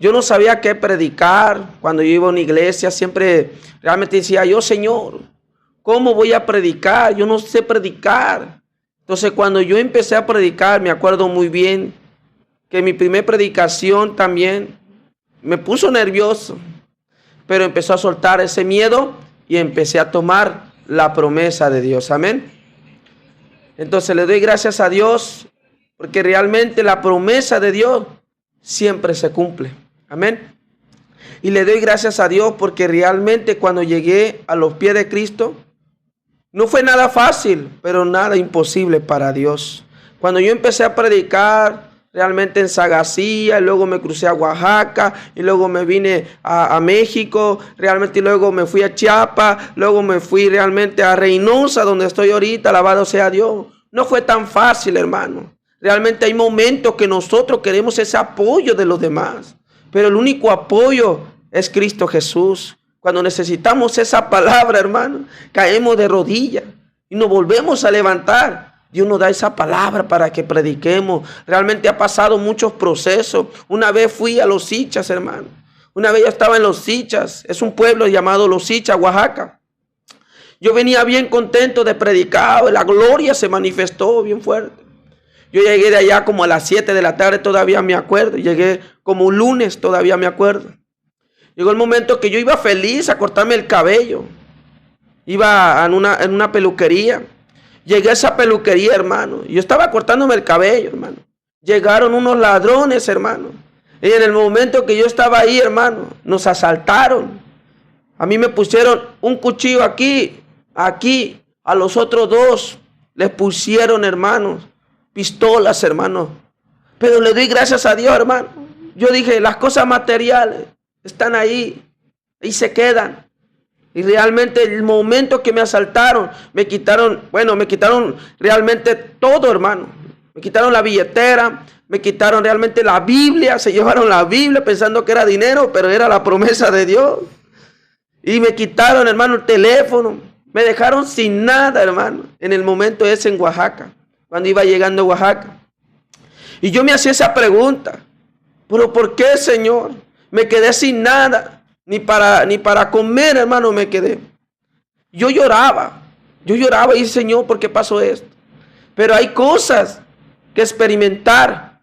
[SPEAKER 2] Yo no sabía qué predicar. Cuando yo iba a una iglesia, siempre realmente decía yo, Señor, ¿cómo voy a predicar? Yo no sé predicar. Entonces cuando yo empecé a predicar, me acuerdo muy bien que mi primer predicación también me puso nervioso, pero empezó a soltar ese miedo y empecé a tomar la promesa de Dios. Amén. Entonces le doy gracias a Dios porque realmente la promesa de Dios siempre se cumple. Amén. Y le doy gracias a Dios porque realmente cuando llegué a los pies de Cristo, no fue nada fácil, pero nada imposible para Dios. Cuando yo empecé a predicar realmente en Sagacía, y luego me crucé a Oaxaca, y luego me vine a México, realmente, y luego me fui a Chiapas, luego me fui realmente a Reynosa, donde estoy ahorita, alabado sea Dios. No fue tan fácil, hermano. Realmente hay momentos que nosotros queremos ese apoyo de los demás, pero el único apoyo es Cristo Jesús. Cuando necesitamos esa palabra, hermano, caemos de rodillas y nos volvemos a levantar. Dios nos da esa palabra para que prediquemos. Realmente ha pasado muchos procesos. Una vez fui a Los Sichas, hermano. Una vez yo estaba en Los Sichas. Es un pueblo llamado Los Sichas, Oaxaca. Yo venía bien contento de predicar. La gloria se manifestó bien fuerte. Yo llegué de allá como a las 7 de la tarde, todavía me acuerdo. Llegué como un lunes, todavía me acuerdo. Llegó el momento que yo iba feliz a cortarme el cabello. Iba en una peluquería. Llegué a esa peluquería, hermano. Yo estaba cortándome el cabello, hermano. Llegaron unos ladrones, hermano. Y en el momento que yo estaba ahí, hermano, nos asaltaron. A mí me pusieron un cuchillo aquí. A los otros dos les pusieron, hermanos, pistolas, hermano. Pero le doy gracias a Dios, hermano. Yo dije, las cosas materiales están ahí se quedan. Y realmente el momento que me asaltaron, me quitaron realmente todo, hermano. Me quitaron la billetera, me quitaron realmente la Biblia, se llevaron la Biblia pensando que era dinero, pero era la promesa de Dios. Y me quitaron, hermano, el teléfono. Me dejaron sin nada, hermano, en el momento ese en Oaxaca, cuando iba llegando a Oaxaca. Y yo me hacía esa pregunta, ¿pero por qué, Señor? Me quedé sin nada. Ni para comer, hermano, me quedé. Yo lloraba y Señor, ¿por qué pasó esto? Pero hay cosas que experimentar,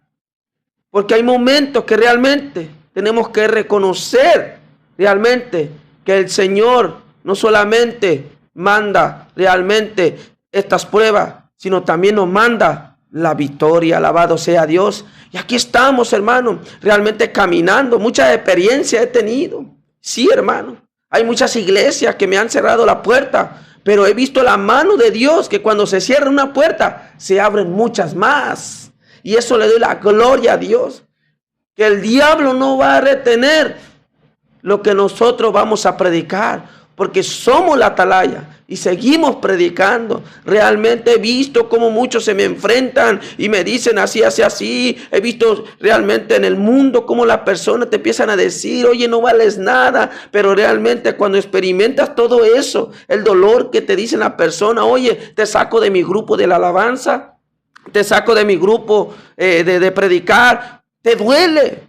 [SPEAKER 2] porque hay momentos que realmente tenemos que reconocer realmente que el Señor no solamente manda realmente estas pruebas, sino también nos manda la victoria. Alabado sea Dios. Y aquí estamos, hermano, realmente caminando. Mucha experiencia he tenido. Sí, hermano, hay muchas iglesias que me han cerrado la puerta, pero he visto la mano de Dios, que cuando se cierra una puerta, se abren muchas más. Y eso le doy la gloria a Dios, que el diablo no va a retener lo que nosotros vamos a predicar, porque somos la atalaya y seguimos predicando. Realmente he visto cómo muchos se me enfrentan y me dicen así, así, así. He visto realmente en el mundo cómo las personas te empiezan a decir, oye, no vales nada. Pero realmente cuando experimentas todo eso, el dolor que te dicen la persona, oye, te saco de mi grupo de la alabanza, te saco de mi grupo de predicar, te duele.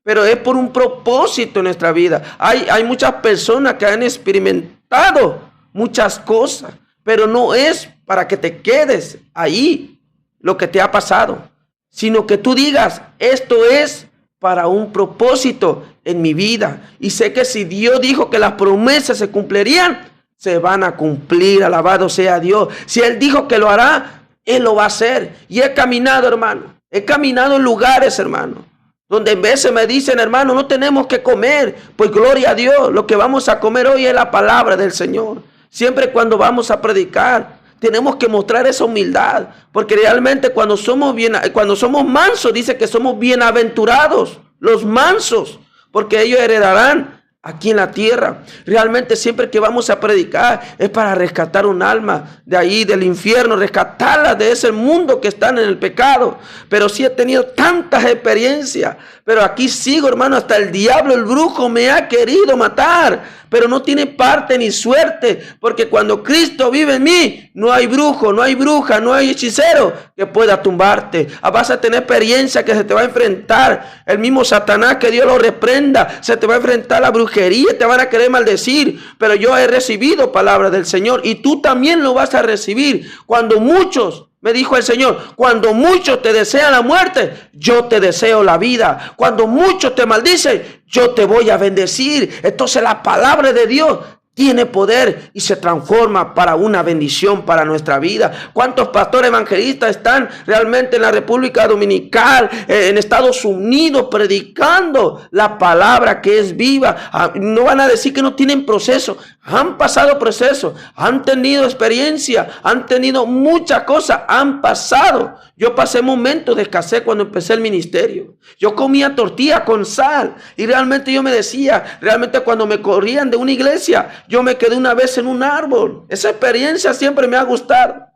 [SPEAKER 2] Pero es por un propósito en nuestra vida. Hay muchas personas que han experimentado muchas cosas, pero no es para que te quedes ahí lo que te ha pasado, sino que tú digas, esto es para un propósito en mi vida. Y sé que si Dios dijo que las promesas se cumplirían, se van a cumplir. Alabado sea Dios. Si Él dijo que lo hará, Él lo va a hacer. Y he caminado, hermano. He caminado en lugares, hermano, donde en veces me dicen, hermano, no tenemos que comer. Pues gloria a Dios, lo que vamos a comer hoy es la palabra del Señor. Siempre cuando vamos a predicar, tenemos que mostrar esa humildad. Porque realmente cuando somos mansos, dice que somos bienaventurados, los mansos, porque ellos heredarán aquí en la tierra. Realmente siempre que vamos a predicar es para rescatar un alma de ahí, del infierno, rescatarla de ese mundo que están en el pecado. Pero sí he tenido tantas experiencias, pero aquí sigo, hermano, hasta el diablo, el brujo me ha querido matar, pero no tiene parte ni suerte, porque cuando Cristo vive en mí, no hay brujo, no hay bruja, no hay hechicero que pueda tumbarte. Vas a tener experiencia que se te va a enfrentar el mismo Satanás, que Dios lo reprenda, se te va a enfrentar la brujería, te van a querer maldecir, pero yo he recibido palabra del Señor y tú también lo vas a recibir. Cuando muchos Me dijo el Señor, cuando muchos te desean la muerte, yo te deseo la vida. Cuando muchos te maldicen, yo te voy a bendecir. Entonces la palabra de Dios tiene poder y se transforma para una bendición para nuestra vida. ¿Cuántos pastores evangelistas están realmente en la República Dominicana, en Estados Unidos, predicando la palabra que es viva? No van a decir que no tienen proceso. Han pasado procesos, han tenido experiencia, han tenido muchas cosas, han pasado. Yo pasé momentos de escasez cuando empecé el ministerio. Yo comía tortilla con sal y realmente yo me decía, realmente cuando me corrían de una iglesia, yo me quedé una vez en un árbol. Esa experiencia siempre me ha gustado.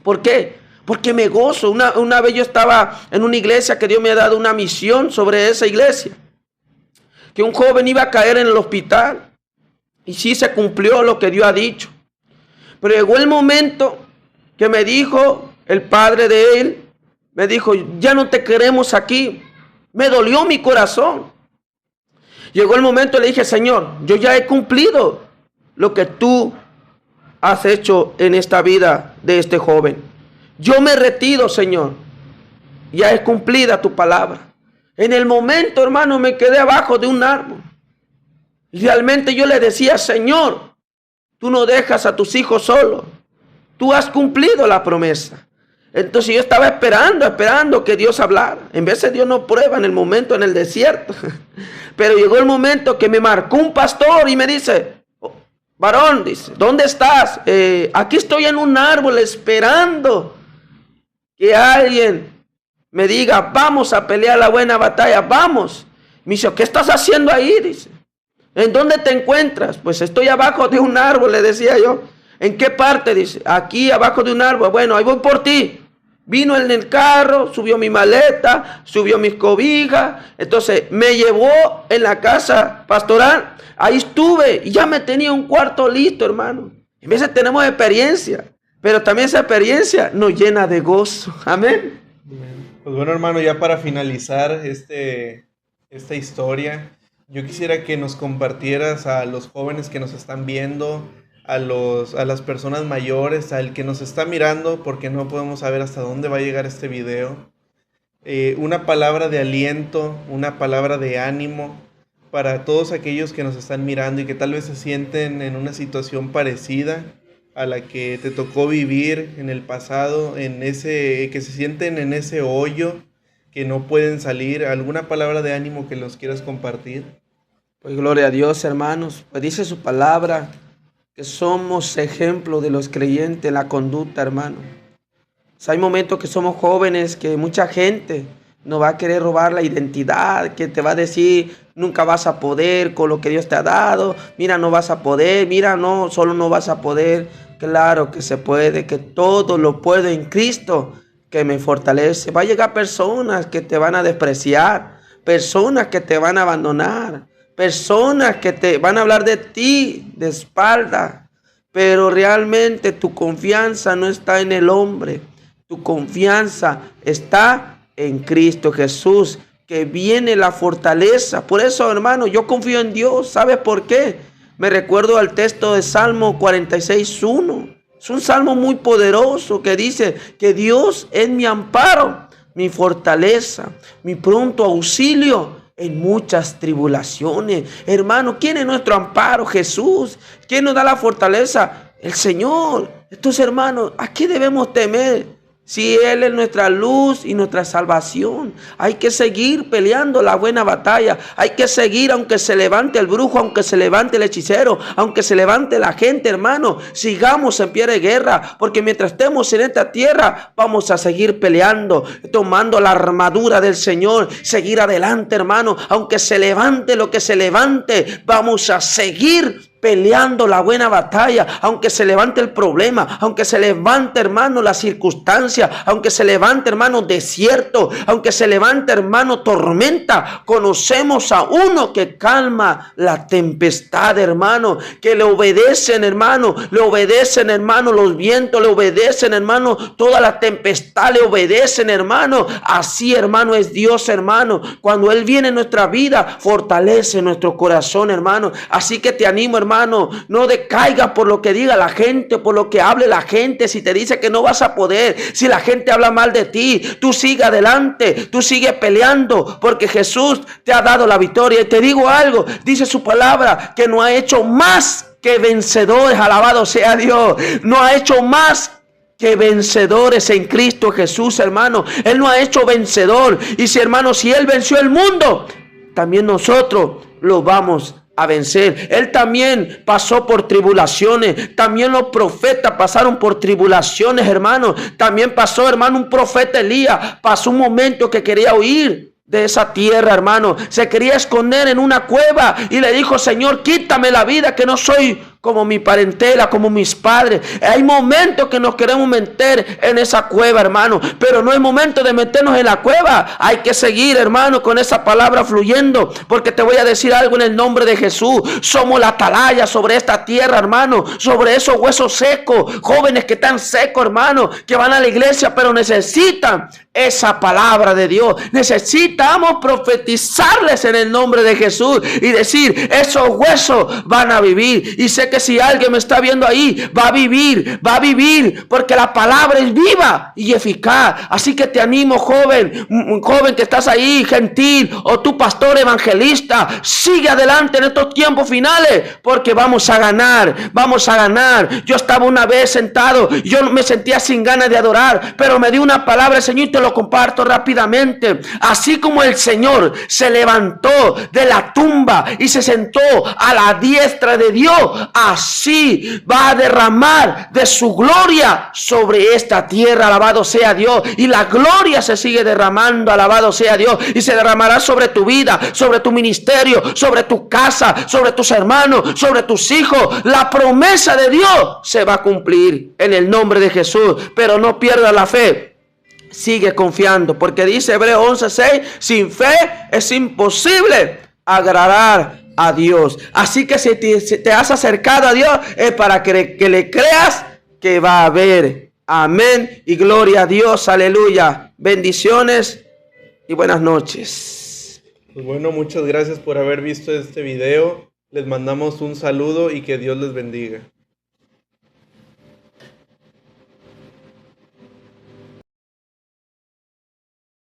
[SPEAKER 2] ¿Por qué? Porque me gozo. Una vez yo estaba en una iglesia que Dios me ha dado una misión sobre esa iglesia. Que un joven iba a caer en el hospital. Y sí se cumplió lo que Dios ha dicho. Pero llegó el momento que me dijo el padre de él, me dijo, ya no te queremos aquí. Me dolió mi corazón. Llegó el momento y le dije, Señor, yo ya he cumplido lo que tú has hecho en esta vida de este joven. Yo me retiro, Señor. Ya es cumplida tu palabra. En el momento, hermano, me quedé abajo de un árbol. Realmente yo le decía, Señor, tú no dejas a tus hijos solos. Tú has cumplido la promesa. Entonces yo estaba esperando que Dios hablara. En vez de Dios no prueba en el momento en el desierto. Pero llegó el momento que me marcó un pastor y me dice, varón, dice, ¿dónde estás? Aquí estoy en un árbol esperando que alguien me diga, vamos a pelear la buena batalla, vamos. Me dice, ¿qué estás haciendo ahí? Dice, ¿en dónde te encuentras? Pues estoy abajo de un árbol, le decía yo. ¿En qué parte? Dice, aquí abajo de un árbol. Bueno, ahí voy por ti. Vino en el carro, subió mi maleta, subió mis cobijas. Entonces me llevó en la casa pastoral. Ahí estuve y ya me tenía un cuarto listo, hermano. A veces tenemos experiencia, pero también esa experiencia nos llena de gozo. Amén.
[SPEAKER 1] Pues bueno, hermano, ya para finalizar esta historia, yo quisiera que nos compartieras a los jóvenes que nos están viendo, a las personas mayores, al que nos está mirando, porque no podemos saber hasta dónde va a llegar este video. Una palabra de aliento, una palabra de ánimo para todos aquellos que nos están mirando y que tal vez se sienten en una situación parecida a la que te tocó vivir en el pasado, que se sienten en ese hoyo, que no pueden salir. ¿Alguna palabra de ánimo que los quieras compartir?
[SPEAKER 2] Pues gloria a Dios, hermanos. Pues dice su palabra que somos ejemplo de los creyentes en la conducta, hermano. O sea, hay momentos que somos jóvenes, que mucha gente nos va a querer robar la identidad, que te va a decir, nunca vas a poder con lo que Dios te ha dado, mira, no vas a poder, mira, no, solo no vas a poder. Claro que se puede, que todo lo puedo en Cristo, que me fortalece. Va a llegar personas que te van a despreciar, personas que te van a abandonar, personas que te van a hablar de ti de espalda, pero realmente tu confianza no está en el hombre, tu confianza está en Cristo Jesús, que viene la fortaleza. Por eso, hermano, yo confío en Dios. ¿Sabes por qué? Me recuerdo al texto de Salmo 46:1. Es un salmo muy poderoso que dice que Dios es mi amparo, mi fortaleza, mi pronto auxilio en muchas tribulaciones. Hermano, ¿quién es nuestro amparo? Jesús. ¿Quién nos da la fortaleza? El Señor. Entonces, hermano, ¿a qué debemos temer? Si Él es nuestra luz y nuestra salvación, hay que seguir peleando la buena batalla. Hay que seguir, aunque se levante el brujo, aunque se levante el hechicero, aunque se levante la gente, hermano. Sigamos en pie de guerra, porque mientras estemos en esta tierra, vamos a seguir peleando, tomando la armadura del Señor. Seguir adelante, hermano. Aunque se levante lo que se levante, vamos a seguir peleando la buena batalla, aunque se levante el problema, aunque se levante, hermano, la circunstancia, aunque se levante, hermano, desierto, aunque se levante, hermano, tormenta. Conocemos a uno que calma la tempestad, hermano, que le obedecen, hermano, los vientos le obedecen, hermano, toda la tempestad le obedecen, hermano. Así, hermano, es Dios, hermano. Cuando Él viene en nuestra vida, fortalece nuestro corazón, hermano. Así que te animo, hermano, hermano. No decaigas por lo que diga la gente, por lo que hable la gente. Si te dice que no vas a poder, si la gente habla mal de ti, tú sigue adelante, tú sigue peleando, porque Jesús te ha dado la victoria. Y te digo algo, dice su palabra, que no ha hecho más que vencedores. Alabado sea Dios. No ha hecho más que vencedores en Cristo Jesús, hermano. Él no ha hecho vencedor. Y si, hermano, si Él venció el mundo, también nosotros lo vamos a vencer. Él también pasó por tribulaciones. También los profetas pasaron por tribulaciones, hermano. También pasó, hermano, un profeta Elías. Pasó un momento que quería huir de esa tierra, hermano. Se quería esconder en una cueva y le dijo: Señor, quítame la vida, que no soy como mi parentela, como mis padres. Hay momentos que nos queremos meter en esa cueva, hermano, pero no es momento de meternos en la cueva. Hay que seguir, hermano, con esa palabra fluyendo, porque te voy a decir algo en el nombre de Jesús. Somos la atalaya sobre esta tierra, hermano, sobre esos huesos secos, jóvenes que están secos, hermano, que van a la iglesia, pero necesitan esa palabra de Dios. Necesitamos profetizarles en el nombre de Jesús y decir: esos huesos van a vivir. Y sé que si alguien me está viendo ahí, va a vivir, porque la palabra es viva y eficaz. Así que te animo, joven que estás ahí, gentil, o tu pastor evangelista, sigue adelante en estos tiempos finales, porque vamos a ganar. Yo estaba una vez sentado, yo me sentía sin ganas de adorar, pero me dio una palabra el Señor y te lo comparto rápidamente. Así como el Señor se levantó de la tumba y se sentó a la diestra de Dios, así va a derramar de su gloria sobre esta tierra. Alabado sea Dios. Y la gloria se sigue derramando. Alabado sea Dios. Y se derramará sobre tu vida, sobre tu ministerio, sobre tu casa, sobre tus hermanos, sobre tus hijos. La promesa de Dios se va a cumplir en el nombre de Jesús. Pero no pierdas la fe. Sigue confiando, porque dice Hebreos 11:6: sin fe es imposible agradar a Dios. Así que si te has acercado a Dios, es para que le creas que va a haber. Amén y gloria a Dios. Aleluya. Bendiciones y buenas noches.
[SPEAKER 1] Pues bueno, muchas gracias por haber visto este video. Les mandamos un saludo y que Dios les bendiga.